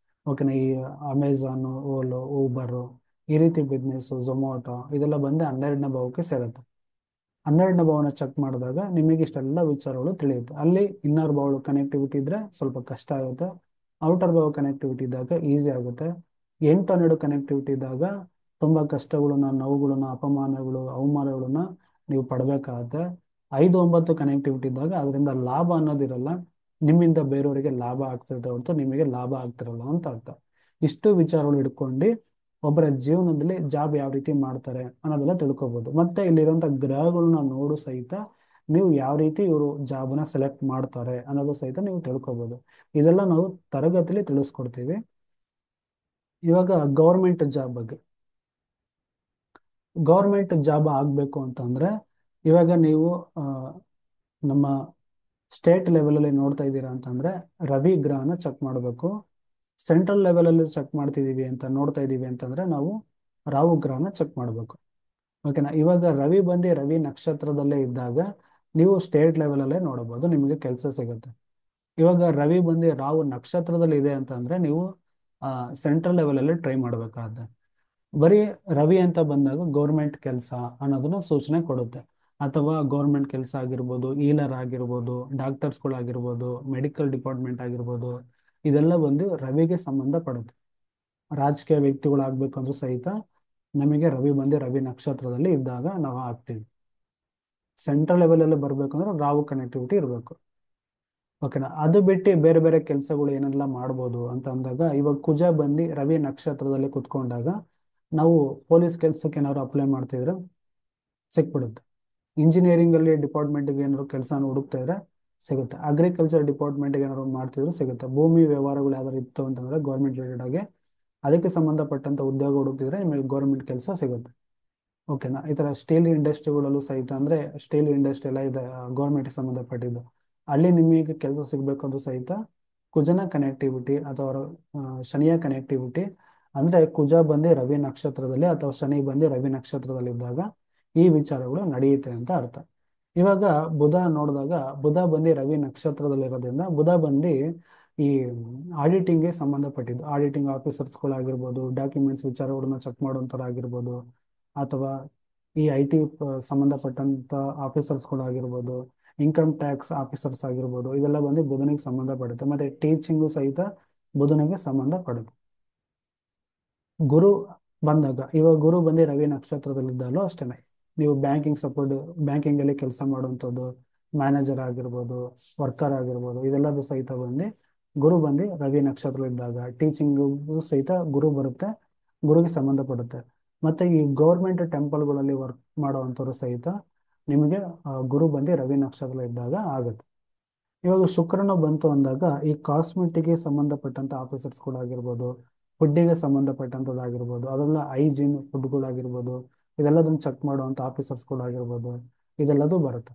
Speaker 1: ಓಕೆನಾ. ಈ ಅಮೆಝಾನು, ಓಲೋ, ಊಬರು ಈ ರೀತಿ ಬಿಸ್ನೆಸ್ಸು, ಝೊಮ್ಯಾಟೊ ಇದೆಲ್ಲ ಬಂದು 12ನೇ ಭಾವಕ್ಕೆ ಸೇರುತ್ತೆ. 12ನೇ ಭಾವನ ಚೆಕ್ ಮಾಡಿದಾಗ ನಿಮಗೆ ಇಷ್ಟೆಲ್ಲ ವಿಚಾರಗಳು ತಿಳಿಯುತ್ತೆ. ಅಲ್ಲಿ ಇನ್ನರ್ ಭಾವ ಕನೆಕ್ಟಿವಿಟಿ ಇದ್ದರೆ ಸ್ವಲ್ಪ ಕಷ್ಟ ಆಗುತ್ತೆ, ಔಟರ್ ಭಾವ ಕನೆಕ್ಟಿವಿಟಿ ಇದ್ದಾಗ ಈಸಿ ಆಗುತ್ತೆ. 8-12 ಕನೆಕ್ಟಿವಿಟಿ ಇದ್ದಾಗ ತುಂಬ ಕಷ್ಟಗಳನ್ನ, ನೋವುಗಳನ್ನ, ಅಪಮಾನಗಳು, ಅವಮಾನಗಳನ್ನ ನೀವು ಪಡಬೇಕಾಗತ್ತೆ. 5-9 ಕನೆಕ್ಟಿವಿಟಿ ಇದ್ದಾಗ ಅದರಿಂದ ಲಾಭ ಅನ್ನೋದಿರಲ್ಲ, ನಿಮ್ಮಿಂದ ಬೇರೆಯವರಿಗೆ ಲಾಭ ಆಗ್ತಿರುತ್ತೆ ಹೊರತು ನಿಮಗೆ ಲಾಭ ಆಗ್ತಿರಲ್ಲ ಅಂತ ಅರ್ಥ. ಇಷ್ಟು ವಿಚಾರಗಳು ಇಟ್ಕೊಂಡು ಒಬ್ಬರ ಜೀವನದಲ್ಲಿ ಜಾಬ್ ಯಾವ ರೀತಿ ಮಾಡ್ತಾರೆ ಅನ್ನೋದೆಲ್ಲ ತಿಳ್ಕೊಬೋದು. ಮತ್ತೆ ಇಲ್ಲಿರುವಂಥ ಗ್ರಹಗಳನ್ನ ನೋಡು ಸಹಿತ ನೀವು ಯಾವ ರೀತಿ ಇವರು ಜಾಬ್ನ ಸೆಲೆಕ್ಟ್ ಮಾಡ್ತಾರೆ ಅನ್ನೋದು ಸಹಿತ ನೀವು ತಿಳ್ಕೊಬೋದು. ಇದೆಲ್ಲ ನಾವು ತರಗತಿಲಿ ತಿಳಿಸ್ಕೊಡ್ತೀವಿ. ಇವಾಗ ಗೌರ್ಮೆಂಟ್ ಜಾಬ್ ಬಗ್ಗೆ. ಗೌರ್ಮೆಂಟ್ ಜಾಬ್ ಆಗಬೇಕು ಅಂತಂದರೆ ಇವಾಗ ನೀವು ನಮ್ಮ ಸ್ಟೇಟ್ ಲೆವೆಲಲ್ಲಿ ನೋಡ್ತಾ ಇದ್ದೀರಾ ಅಂತಂದರೆ ರವಿ ಗ್ರಹನ ಚೆಕ್ ಮಾಡಬೇಕು. ಸೆಂಟ್ರಲ್ ಲೆವೆಲಲ್ಲಿ ಚೆಕ್ ಮಾಡ್ತಿದ್ದೀವಿ ಅಂತ ನೋಡ್ತಾ ಇದ್ದೀವಿ ಅಂತಂದರೆ ನಾವು ರಾಹು ಗ್ರಹನ ಚೆಕ್ ಮಾಡಬೇಕು. ಓಕೆನಾ. ಇವಾಗ ರವಿ ಬಂದು ರವಿ ನಕ್ಷತ್ರದಲ್ಲೇ ಇದ್ದಾಗ ನೀವು ಸ್ಟೇಟ್ ಲೆವೆಲಲ್ಲೇ ನೋಡಬಹುದು, ನಿಮಗೆ ಕೆಲಸ ಸಿಗುತ್ತೆ. ಇವಾಗ ರವಿ ಬಂದು ರಾಹು ನಕ್ಷತ್ರದಲ್ಲಿ ಇದೆ ಅಂತಂದರೆ ನೀವು ಸೆಂಟ್ರಲ್ ಲೆವೆಲಲ್ಲಿ ಟ್ರೈ ಮಾಡಬೇಕಾಗುತ್ತೆ. ಬರೀ ರವಿ ಅಂತ ಬಂದಾಗ ಗೌರ್ಮೆಂಟ್ ಕೆಲಸ ಅನ್ನೋದನ್ನ ಸೂಚನೆ ಕೊಡುತ್ತೆ. ಅಥವಾ ಗೌರ್ಮೆಂಟ್ ಕೆಲಸ ಆಗಿರ್ಬೋದು, ಈಲರ್ ಆಗಿರ್ಬೋದು, ಡಾಕ್ಟರ್ಸ್ಗಳಾಗಿರ್ಬೋದು, ಮೆಡಿಕಲ್ ಡಿಪಾರ್ಟ್ಮೆಂಟ್ ಆಗಿರ್ಬೋದು, ಇದೆಲ್ಲ ಬಂದು ರವಿಗೆ ಸಂಬಂಧಪಡುತ್ತೆ. ರಾಜಕೀಯ ವ್ಯಕ್ತಿಗಳಾಗಬೇಕಂದ್ರೂ ಸಹಿತ ನಮಗೆ ರವಿ ಬಂದು ರವಿ ನಕ್ಷತ್ರದಲ್ಲಿ ಇದ್ದಾಗ ನಾವು ಆಗ್ತೀವಿ. ಸೆಂಟ್ರಲ್ ಲೆವೆಲಲ್ಲಿ ಬರಬೇಕಂದ್ರೆ ರಾಹು ಕನೆಕ್ಟಿವಿಟಿ ಇರಬೇಕು. ಓಕೆನಾ. ಅದು ಬಿಟ್ಟು ಬೇರೆ ಬೇರೆ ಕೆಲಸಗಳು ಏನೆಲ್ಲ ಮಾಡ್ಬೋದು ಅಂತ ಅಂದಾಗ ಇವಾಗ ಕುಜ ಬಂದು ರವಿ ನಕ್ಷತ್ರದಲ್ಲಿ ಕುತ್ಕೊಂಡಾಗ ನಾವು ಪೊಲೀಸ್ ಕೆಲಸಕ್ಕೆ ಏನಾದ್ರು ಅಪ್ಲೈ ಮಾಡ್ತಿದ್ರೆ ಸಿಕ್ಬಿಡುತ್ತೆ. ಇಂಜಿನಿಯರಿಂಗಲ್ಲಿ ಡಿಪಾರ್ಟ್ಮೆಂಟ್ಗೆ ಏನಾದ್ರು ಕೆಲಸ ಹುಡುಕ್ತಾ ಇದ್ರೆ ಸಿಗುತ್ತೆ. ಅಗ್ರಿಕಲ್ಚರ್ ಡಿಪಾರ್ಟ್ಮೆಂಟ್ಗೆ ಏನಾದ್ರು ಮಾಡ್ತಿದ್ರು ಸಿಗುತ್ತೆ. ಭೂಮಿ ವ್ಯವಹಾರಗಳು ಯಾವ್ದಾದ್ರು ಇತ್ತು ಅಂತಂದರೆ ಗೌರ್ಮೆಂಟ್ ರಿಲೇಟೆಡ್ ಆಗಿ ಅದಕ್ಕೆ ಸಂಬಂಧಪಟ್ಟಂಥ ಉದ್ಯೋಗ ಹುಡುಕ್ತಿದ್ರೆ ನಿಮಗೆ ಗೌರ್ಮೆಂಟ್ ಕೆಲಸ ಸಿಗುತ್ತೆ. ಓಕೆನಾ. ಈ ಥರ ಸ್ಟೀಲ್ ಇಂಡಸ್ಟ್ರಿಗಳಲ್ಲೂ ಸಹಿತ ಅಂದರೆ ಸ್ಟೀಲ್ ಇಂಡಸ್ಟ್ರಿ ಎಲ್ಲ ಇದೆ ಗೌರ್ಮೆಂಟ್ಗೆ ಸಂಬಂಧಪಟ್ಟಿದ್ದು, ಅಲ್ಲಿ ನಿಮಗೆ ಕೆಲಸ ಸಿಗಬೇಕಂದ್ರೂ ಸಹಿತ ಕುಜನ ಕನೆಕ್ಟಿವಿಟಿ ಅಥವಾ ಶನಿಯ ಕನೆಕ್ಟಿವಿಟಿ ಅಂದರೆ ಕುಜ ಬಂದು ರವಿ ನಕ್ಷತ್ರದಲ್ಲಿ ಅಥವಾ ಶನಿ ಬಂದು ರವಿ ನಕ್ಷತ್ರದಲ್ಲಿದ್ದಾಗ ಈ ವಿಚಾರಗಳು ನಡೆಯುತ್ತೆ ಅಂತ ಅರ್ಥ. ಇವಾಗ ಬುಧ ನೋಡಿದಾಗ ಬುಧ ಬಂದು ರವಿ ನಕ್ಷತ್ರದಲ್ಲಿರೋದ್ರಿಂದ ಬುಧ ಬಂದು ಈ ಆಡಿಟಿಂಗ್ಗೆ ಸಂಬಂಧಪಟ್ಟಿದ್ದು, ಆಡಿಟಿಂಗ್ ಆಫೀಸರ್ಸ್ಗಳಾಗಿರ್ಬೋದು, ಡಾಕ್ಯುಮೆಂಟ್ಸ್ ವಿಚಾರಗಳನ್ನ ಚೆಕ್ ಮಾಡುವಂಥವ್ರಾಗಿರ್ಬೋದು, ಅಥವಾ ಈ IT ಸಂಬಂಧಪಟ್ಟಂಥ ಆಫೀಸರ್ಸ್ಗಳಾಗಿರ್ಬೋದು, ಇನ್ಕಮ್ ಟ್ಯಾಕ್ಸ್ ಆಫೀಸರ್ಸ್ ಆಗಿರ್ಬೋದು, ಇದೆಲ್ಲ ಬಂದು ಬುಧನಿಗೆ ಸಂಬಂಧಪಡುತ್ತೆ. ಮತ್ತು ಟೀಚಿಂಗು ಸಹಿತ ಬುಧನಿಗೆ ಸಂಬಂಧಪಡುತ್ತೆ. ಗುರು ಬಂದಾಗ ಇವಾಗ ಗುರು ಬಂದು ರವಿ ನಕ್ಷತ್ರದಲ್ಲಿದ್ದಾಗಲೂ ಅಷ್ಟೇ ನೀವು ಬ್ಯಾಂಕಿಂಗಲ್ಲಿ ಕೆಲಸ ಮಾಡುವಂಥದ್ದು, ಮ್ಯಾನೇಜರ್ ಆಗಿರ್ಬೋದು, ವರ್ಕರ್ ಆಗಿರ್ಬೋದು, ಇದೆಲ್ಲದೂ ಸಹಿತ ಬಂದು ಗುರು ಬಂದು ರವಿ ನಕ್ಷತ್ರದಲ್ಲಿದ್ದಾಗ ಟೀಚಿಂಗು ಸಹಿತ ಗುರು ಬರುತ್ತೆ, ಗುರುಗೆ ಸಂಬಂಧಪಡುತ್ತೆ. ಮತ್ತು ಈ ಗೌರ್ಮೆಂಟ್ ಟೆಂಪಲ್ಗಳಲ್ಲಿ ವರ್ಕ್ ಮಾಡುವಂಥವ್ರು ಸಹಿತ ನಿಮಗೆ ಗುರು ಬಂದು ರವಿ ನಕ್ಷತ್ರದಲ್ಲಿದ್ದಾಗ ಆಗುತ್ತೆ. ಇವಾಗ ಶುಕ್ರನ ಬಂತು ಅಂದಾಗ ಈ ಕಾಸ್ಮೆಟಿಕ್ಗೆ ಸಂಬಂಧಪಟ್ಟಂಥ ಆಫೀಸರ್ಸ್ಗಳಾಗಿರ್ಬೋದು, ಫುಡ್ಡಿಗೆ ಸಂಬಂಧಪಟ್ಟಂಥದ್ದಾಗಿರ್ಬೋದು, ಅದೆಲ್ಲ ಹೈಜೀನ್ ಫುಡ್ಗಳಾಗಿರ್ಬೋದು, ಇದೆಲ್ಲದನ್ನು ಚೆಕ್ ಮಾಡುವಂಥ ಆಫೀಸರ್ಸ್ಗಳಾಗಿರ್ಬೋದು, ಇದೆಲ್ಲದೂ ಬರುತ್ತೆ.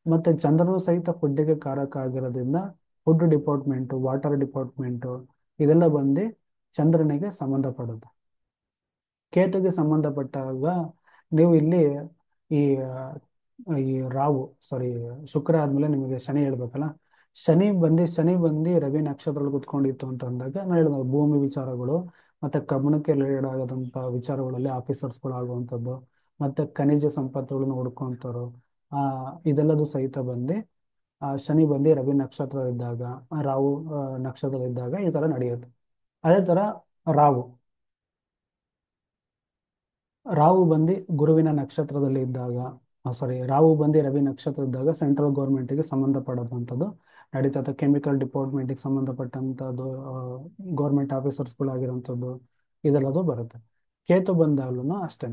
Speaker 1: ಮತ್ತು ಚಂದ್ರನು ಸಹಿತ ಫುಡ್ಡಿಗೆ ಕಾರಕ ಆಗಿರೋದ್ರಿಂದ ಫುಡ್ ಡಿಪಾರ್ಟ್ಮೆಂಟು, ವಾಟರ್ ಡಿಪಾರ್ಟ್ಮೆಂಟು ಇದೆಲ್ಲ ಬಂದು ಚಂದ್ರನಿಗೆ ಸಂಬಂಧಪಡುತ್ತೆ. ಕೇತುಗೆ ಸಂಬಂಧಪಟ್ಟಾಗ ನೀವು ಇಲ್ಲಿ ಈ ಈ ರಾಹು ಶುಕ್ರ ಆದಮೇಲೆ ನಿಮಗೆ ಶನಿ ಹೇಳ್ಬೇಕಲ್ಲ, ಶನಿ ಬಂದು ರವಿ ನಕ್ಷತ್ರದಲ್ಲಿ ಕುತ್ಕೊಂಡಿತ್ತು ಅಂತ ಅಂದಾಗ ನಾನು ಹೇಳಿದ ಭೂಮಿ ವಿಚಾರಗಳು ಮತ್ತು ಕಬ್ಬಣಕ್ಕೆ ರಿಲೇಟೆಡ್ ಆಗೋದಂಥ ವಿಚಾರಗಳಲ್ಲಿ ಆಫೀಸರ್ಸ್ಗಳಾಗುವಂಥದ್ದು ಮತ್ತು ಖನಿಜ ಸಂಪತ್ತುಗಳನ್ನು ಹುಡ್ಕೊಂಥವ್ರು, ಇದೆಲ್ಲದು ಸಹಿತ ಬಂದು ಶನಿ ಬಂದು ರವಿ ನಕ್ಷತ್ರದಲ್ಲಿದ್ದಾಗ, ರಾಹು ನಕ್ಷತ್ರದಲ್ಲಿದ್ದಾಗ ಈ ಥರ ನಡೆಯುತ್ತೆ. ಅದೇ ಥರ ರಾಹು ರಾಹು ಬಂದು ಗುರುವಿನ ನಕ್ಷತ್ರದಲ್ಲಿ ಇದ್ದಾಗ ರಾಹು ಬಂದು ರವಿ ನಕ್ಷತ್ರ ಇದ್ದಾಗ ಸೆಂಟ್ರಲ್ ಗೌರ್ಮೆಂಟಿಗೆ ಸಂಬಂಧಪಡುವಂಥದ್ದು ನಡೀತದೆ. ಕೆಮಿಕಲ್ ಡಿಪಾರ್ಟ್ಮೆಂಟಿಗೆ ಸಂಬಂಧಪಟ್ಟಂಥದ್ದು, ಗೌರ್ಮೆಂಟ್ ಆಫೀಸರ್ಸ್ಗಳಾಗಿರೋಂಥದ್ದು ಇದೆಲ್ಲದು ಬರುತ್ತೆ. ಕೇತು ಬಂದಾಗಲೂ ಅಷ್ಟೇ.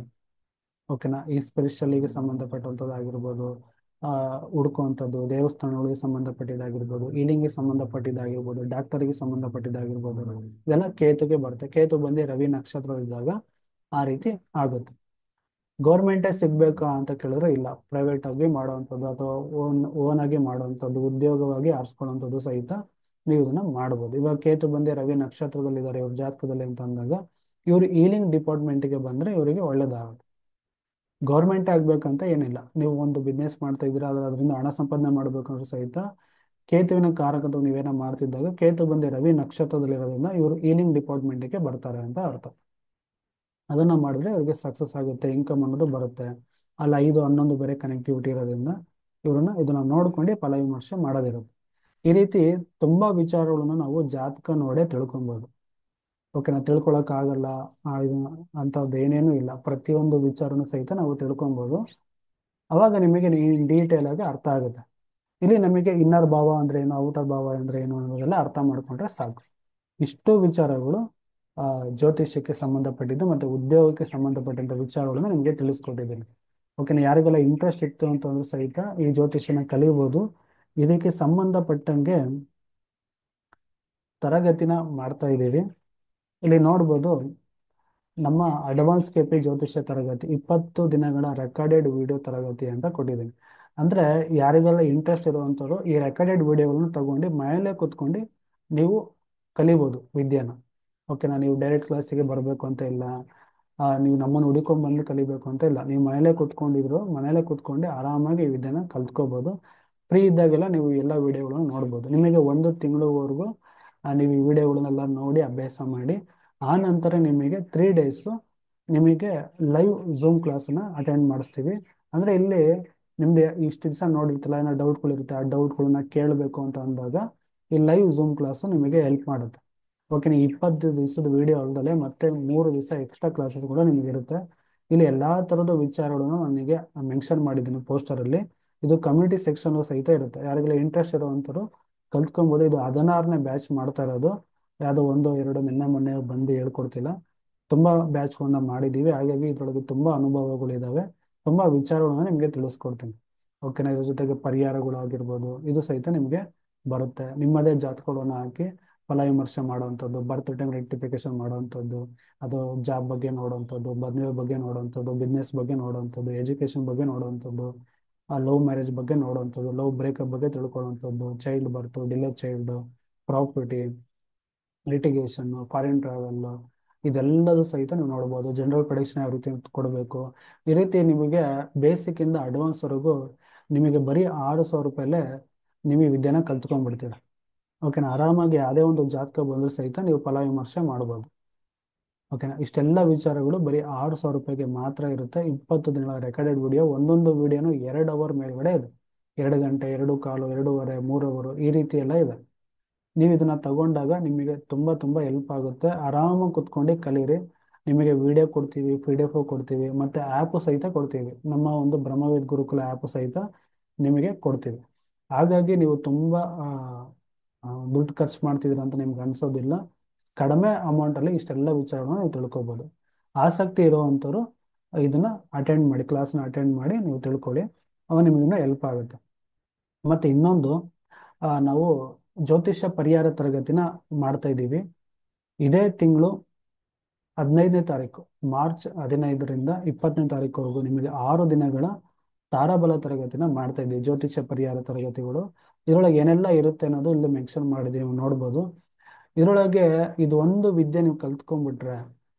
Speaker 1: ಓಕೆನಾ. ಈ ಸ್ಪಿರಿಚುವಲಿಗೆ ಸಂಬಂಧಪಟ್ಟಂಥದ್ದಾಗಿರ್ಬೋದು, ಹುಡ್ಕುವಂಥದ್ದು, ದೇವಸ್ಥಾನಗಳಿಗೆ ಸಂಬಂಧಪಟ್ಟಿದ್ದಾಗಿರ್ಬೋದು, ಈಲಿಂಗ್ಗೆ ಸಂಬಂಧಪಟ್ಟಿದ್ದಾಗಿರ್ಬೋದು, ಡಾಕ್ಟರಿಗೆ ಸಂಬಂಧಪಟ್ಟಿದ್ದಾಗಿರ್ಬೋದು, ಇದೆಲ್ಲ ಕೇತುಗೆ ಬರುತ್ತೆ. ಕೇತು ಬಂದು ರವಿ ನಕ್ಷತ್ರದಿದ್ದಾಗ ಆ ರೀತಿ ಆಗುತ್ತೆ. ಗೌರ್ಮೆಂಟೇ ಸಿಗ್ಬೇಕಾ ಅಂತ ಕೇಳಿದ್ರೆ ಇಲ್ಲ, ಪ್ರೈವೇಟ್ ಆಗಿ ಮಾಡುವಂಥದ್ದು ಅಥವಾ ಓನ್ ಆಗಿ ಮಾಡುವಂಥದ್ದು, ಉದ್ಯೋಗವಾಗಿ ಆರಿಸ್ಕೊಳ್ಳುವಂಥದ್ದು ಸಹಿತ ನೀವು ಇದನ್ನ ಮಾಡ್ಬೋದು. ಇವಾಗ ಕೇತು ಬಂದು ರವಿ ನಕ್ಷತ್ರದಲ್ಲಿ ಇದ್ದಾರೆ ಇವ್ರ ಜಾತಕದಲ್ಲಿ ಅಂತ ಅಂದಾಗ ಇವರು ಈಲಿಂಗ್ ಡಿಪಾರ್ಟ್ಮೆಂಟ್ಗೆ ಬಂದ್ರೆ ಇವರಿಗೆ ಒಳ್ಳೇದಾಗುತ್ತೆ. ಗೌರ್ಮೆಂಟ್ ಆಗ್ಬೇಕಂತ ಏನಿಲ್ಲ, ನೀವು ಒಂದು ಬಿಸ್ನೆಸ್ ಮಾಡ್ತಾ ಇದ್ದೀರಾ ಅದರಿಂದ ಹಣ ಸಂಪಾದನೆ ಮಾಡ್ಬೇಕಂದ್ರೂ ಸಹಿತ ಕೇತುವಿನ ಕಾರಕತ್ವ ನೀವೇನೋ ಮಾಡ್ತಿದ್ದಾಗ ಕೇತು ಬಂದು ರವಿ ನಕ್ಷತ್ರದಲ್ಲಿರೋದ್ರಿಂದ ಇವರು ಈಲಿಂಗ್ ಡಿಪಾರ್ಟ್ಮೆಂಟ್ಗೆ ಬರ್ತಾರೆ ಅಂತ ಅರ್ಥ. ಅದನ್ನ ಮಾಡಿದ್ರೆ ಅವ್ರಿಗೆ ಸಕ್ಸಸ್ ಆಗುತ್ತೆ, ಇನ್ಕಮ್ ಅನ್ನೋದು ಬರುತ್ತೆ. ಅಲ್ಲಿ 5 11 ಬೇರೆ ಕನೆಕ್ಟಿವಿಟಿ ಇರೋದ್ರಿಂದ ಇವ್ರನ್ನ ಇದನ್ನ ನೋಡ್ಕೊಂಡು ಫಲ ವಿಮರ್ಶೆ ಮಾಡೋದಿರುತ್ತೆ. ಈ ರೀತಿ ತುಂಬಾ ವಿಚಾರಗಳನ್ನು ನಾವು ಜಾತಕ ನೋಡೇ ತಿಳ್ಕೊಬೋದು. ಓಕೆನಾ, ತಿಳ್ಕೊಳಕ್ ಆಗಲ್ಲ ಅಂಥದ್ದು ಏನೇನೂ ಇಲ್ಲ, ಪ್ರತಿಯೊಂದು ವಿಚಾರನೂ ಸಹಿತ ನಾವು ತಿಳ್ಕೊಬೋದು. ಅವಾಗ ನಿಮಗೆ ಡೀಟೇಲ್ ಆಗಿ ಅರ್ಥ ಆಗುತ್ತೆ. ಇಲ್ಲಿ ನಮಗೆ ಇನ್ನರ್ ಭಾವ ಅಂದ್ರೆ ಏನು, ಔಟರ್ ಭಾವ ಅಂದ್ರೆ ಏನು ಅನ್ನೋದೆಲ್ಲ ಅರ್ಥ ಮಾಡ್ಕೊಂಡ್ರೆ ಸಾಕು. ಇಷ್ಟು ವಿಚಾರಗಳು ಆ ಜ್ಯೋತಿಷ್ಯಕ್ಕೆ ಸಂಬಂಧಪಟ್ಟಿದ್ದು ಮತ್ತೆ ಉದ್ಯೋಗಕ್ಕೆ ಸಂಬಂಧಪಟ್ಟಂತ ವಿಚಾರಗಳನ್ನು ನಿಮಗೆ ತಿಳಿಸ್ಕೊಟ್ಟಿದ್ದೀನಿ. ಓಕೆನಾ, ಯಾರಿಗೆಲ್ಲ ಇಂಟ್ರೆಸ್ಟ್ ಇತ್ತು ಅಂತಂದ್ರೆ ಸಹಿತ ಈ ಜ್ಯೋತಿಷ್ಯನ ಕಲಿಬೋದು. ಇದಕ್ಕೆ ಸಂಬಂಧಪಟ್ಟಂಗೆ ತರಗತಿನ ಮಾಡ್ತಾ ಇದ್ದೀವಿ. ಇಲ್ಲಿ ನೋಡ್ಬೋದು, ನಮ್ಮ ಅಡ್ವಾನ್ಸ್ ಕೆಪಿ ಜ್ಯೋತಿಷ್ಯ ತರಗತಿ 20 ದಿನಗಳ ರೆಕಾರ್ಡೆಡ್ ವಿಡಿಯೋ ತರಗತಿ ಅಂತ ಕೊಟ್ಟಿದ್ದೀನಿ. ಅಂದ್ರೆ ಯಾರಿಗೆಲ್ಲ ಇಂಟ್ರೆಸ್ಟ್ ಇರುವಂಥವ್ರು ಈ ರೆಕಾರ್ಡೆಡ್ ವಿಡಿಯೋಗಳನ್ನ ತಗೊಂಡು ಮನೇಲೆ ಕೂತ್ಕೊಂಡು ನೀವು ಕಲಿಬೋದು ವಿದ್ಯೆನ. ಓಕೆನಾ, ನೀವು ಡೈರೆಕ್ಟ್ ಕ್ಲಾಸಿಗೆ ಬರಬೇಕು ಅಂತ ಇಲ್ಲ, ನೀವು ನಮ್ಮನ್ನು ಹುಡುಕೊಂಡ್ ಬಂದು ಕಲಿಬೇಕು ಅಂತ ಇಲ್ಲ. ನೀವು ಮನೇಲೆ ಕೂತ್ಕೊಂಡು ಆರಾಮಾಗಿ ಈ ವಿದ್ಯೆನ ಕಲ್ತ್ಕೋಬೋದು. ಫ್ರೀ ಇದ್ದಾಗೆಲ್ಲ ನೀವು ಎಲ್ಲ ವಿಡಿಯೋಗಳನ್ನು ನೋಡ್ಬೋದು. ನಿಮಗೆ 1 ತಿಂಗಳವರೆಗೂ ನೀವು ಈ ವಿಡಿಯೋಗಳನ್ನೆಲ್ಲ ನೋಡಿ ಅಭ್ಯಾಸ ಮಾಡಿ ಆ ನಂತರ ನಿಮಗೆ 3 ಡೇಸು ನಿಮಗೆ ಲೈವ್ ಝೂಮ್ ಕ್ಲಾಸನ್ನ ಅಟೆಂಡ್ ಮಾಡಿಸ್ತೀವಿ. ಅಂದರೆ ಇಲ್ಲಿ ನಿಮ್ದು ಇಷ್ಟು ದಿವಸ ನೋಡಿರ್ತಲ್ಲ ಏನೋ ಡೌಟ್ಗಳಿರುತ್ತೆ, ಆ ಡೌಟ್ಗಳನ್ನ ಕೇಳಬೇಕು ಅಂತ ಅಂದಾಗ ಈ ಲೈವ್ ಝೂಮ್ ಕ್ಲಾಸು ನಿಮಗೆ ಹೆಲ್ಪ್ ಮಾಡುತ್ತೆ. ಓಕೆನಾ, 20 ದಿವಸದ ವಿಡಿಯೋ ಅಲ್ಲದೆ ಮತ್ತೆ 3 ದಿವಸ ಎಕ್ಸ್ಟ್ರಾ ಕ್ಲಾಸಸ್ ಕೂಡ ನಿಮಗೆ ಇರುತ್ತೆ. ಇಲ್ಲಿ ಎಲ್ಲ ಥರದ ವಿಚಾರಗಳನ್ನು ನನಗೆ ಮೆನ್ಷನ್ ಮಾಡಿದ್ದೀನಿ ಪೋಸ್ಟರಲ್ಲಿ. ಇದು ಕಮ್ಯುನಿಟಿ ಸೆಕ್ಷನ್ ಸಹಿತ ಇರುತ್ತೆ, ಯಾರಿಗೆಲ್ಲ ಇಂಟ್ರೆಸ್ಟ್ ಇರುವಂಥವ್ರು ಕಲ್ತ್ಕೊಬೋದು. ಇದು 16ನೇ ಬ್ಯಾಚ್ ಮಾಡ್ತಾ ಇರೋದು, ಯಾವುದೋ 1 2 ನಿನ್ನೆ ಮೊನ್ನೆ ಬಂದು ಹೇಳ್ಕೊಡ್ತಿಲ್ಲ. ತುಂಬ ಬ್ಯಾಚ್ಗಳನ್ನ ಮಾಡಿದ್ದೀವಿ, ಹಾಗಾಗಿ ಇದರೊಳಗೆ ತುಂಬ ಅನುಭವಗಳಿದ್ದಾವೆ, ತುಂಬ ವಿಚಾರಗಳನ್ನ ನಿಮಗೆ ತಿಳಿಸ್ಕೊಡ್ತೀನಿ. ಓಕೆನಾ, ಇದ್ರ ಜೊತೆಗೆ ಪರಿಹಾರಗಳಾಗಿರ್ಬೋದು ಇದು ಸಹಿತ ನಿಮಗೆ ಬರುತ್ತೆ. ನಿಮ್ಮದೇ ಜಾತಕಗಳನ್ನು ಹಾಕಿ ಫಲ ವಿಮರ್ಶೆ ಮಾಡುವಂಥದ್ದು, ಬರ್ತ್ ಟೈಮ್ ರೆಕ್ಟಿಫಿಕೇಶನ್ ಮಾಡುವಂಥದ್ದು, ಅದು ಜಾಬ್ ಬಗ್ಗೆ ನೋಡುವಂಥದ್ದು, ಮದುವೆ ಬಗ್ಗೆ ನೋಡುವಂಥದ್ದು, ಬಿಸ್ನೆಸ್ ಬಗ್ಗೆ ನೋಡುವಂಥದ್ದು, ಎಜುಕೇಷನ್ ಬಗ್ಗೆ ನೋಡುವಂಥದ್ದು, ಲವ್ ಮ್ಯಾರೇಜ್ ಬಗ್ಗೆ ನೋಡುವಂಥದ್ದು, ಲವ್ ಬ್ರೇಕಪ್ ಬಗ್ಗೆ ತಿಳ್ಕೊಳ್ಳುವಂಥದ್ದು, child birth, delay child, property, litigation, foreign travel, ಇದೆಲ್ಲದೂ ಸಹಿತ ನೀವು ನೋಡ್ಬೋದು. ಜನರಲ್ ಪ್ರೊಡಿಕ್ಷನ್ ಯಾವ ರೀತಿ ಕೊಡಬೇಕು, ಈ ರೀತಿ ನಿಮಗೆ ಬೇಸಿಕ್ಕಿಂದ ಅಡ್ವಾನ್ಸ್ವರೆಗೂ ನಿಮಗೆ ಬರೀ 6,000 ರೂಪಾಯಲ್ಲೇ ನೀವು ಈ ವಿದ್ಯೆನ ಕಲ್ತ್ಕೊಂಡ್ಬಿಡ್ತೀರ. ಓಕೆನಾ, ಆರಾಮಾಗಿ ಯಾವುದೇ ಒಂದು ಜಾತಕ ಬಂದರೂ ಸಹಿತ ನೀವು ಫಲ ವಿಮರ್ಶೆ ಮಾಡ್ಬೋದು. ಓಕೆನಾ, ಇಷ್ಟೆಲ್ಲ ವಿಚಾರಗಳು ಬರೀ 6,000 ರೂಪಾಯಿಗೆ ಮಾತ್ರ ಇರುತ್ತೆ. 20 ದಿನಗಳ ರೆಕಾರ್ಡೆಡ್ ವಿಡಿಯೋ, ಒಂದೊಂದು ವಿಡಿಯೋನು 2 ಅವರ್ ಮೇಲ್ಗಡೆ ಇದೆ. 2 ಗಂಟೆ, 2 ಕಾಲು, 2:30, 3 ಅವರು ಈ ರೀತಿ ಎಲ್ಲ ಇದೆ. ನೀವು ಇದನ್ನ ತಗೊಂಡಾಗ ನಿಮಗೆ ತುಂಬ ಹೆಲ್ಪ್ ಆಗುತ್ತೆ. ಆರಾಮಾಗಿ ಕುತ್ಕೊಂಡು ಕಲೀರಿ. ನಿಮಗೆ ವಿಡಿಯೋ ಕೊಡ್ತೀವಿ, PDF ಕೊಡ್ತೀವಿ, ಮತ್ತು ಆ್ಯಪು ಸಹಿತ ಕೊಡ್ತೀವಿ. ನಮ್ಮ ಒಂದು ಬ್ರಹ್ಮವೇದ್ ಗುರುಕುಲ ಆ್ಯಪು ಸಹಿತ ನಿಮಗೆ ಕೊಡ್ತೀವಿ. ಹಾಗಾಗಿ ನೀವು ತುಂಬ ದುಡ್ಡು ಖರ್ಚು ಮಾಡ್ತಿದ್ದೀರ ಅಂತ ನಿಮ್ಗೆ ಅನ್ಸೋದಿಲ್ಲ. ಕಡಿಮೆ ಅಮೌಂಟಲ್ಲಿ ಇಷ್ಟೆಲ್ಲ ವಿಚಾರಗಳನ್ನ ನೀವು ತಿಳ್ಕೊಬೋದು. ಆಸಕ್ತಿ ಇರುವಂಥವ್ರು ಇದನ್ನ ಅಟೆಂಡ್ ಮಾಡಿ, ಕ್ಲಾಸ್ನ ಅಟೆಂಡ್ ಮಾಡಿ ನೀವು ತಿಳ್ಕೊಳ್ಳಿ, ಅವಾಗ ನಿಮಗಿನ್ನ ಹೆಲ್ಪ್ ಆಗುತ್ತೆ. ಮತ್ತು ಇನ್ನೊಂದು, ನಾವು ಜ್ಯೋತಿಷ್ಯ ಪರಿಹಾರ ತರಗತಿನ ಮಾಡ್ತಾ ಇದ್ದೀವಿ. ಇದೇ ತಿಂಗಳು 15ನೇ ತಾರೀಕು, ಮಾರ್ಚ್ 15ರಿಂದ 20ನೇ ತಾರೀಕುವರೆಗೂ ನಿಮಗೆ 6 ದಿನಗಳ ತಾರಾಬಲ ತರಗತಿನ ಮಾಡ್ತಾ ಇದ್ದೀವಿ, ಜ್ಯೋತಿಷ್ಯ ಪರಿಹಾರ ತರಗತಿಗಳು. ಇದರೊಳಗೆ ಏನೆಲ್ಲ ಇರುತ್ತೆ ಅನ್ನೋದು ಇಲ್ಲಿ ಮೆನ್ಷನ್ ಮಾಡಿದ್ದೀವಿ, ನೋಡ್ಬೋದು. ಇದರೊಳಗೆ ಇದು ಒಂದು ವಿದ್ಯೆ ನೀವು ಕಲ್ತ್ಕೊಂಡ್ಬಿಟ್ರೆ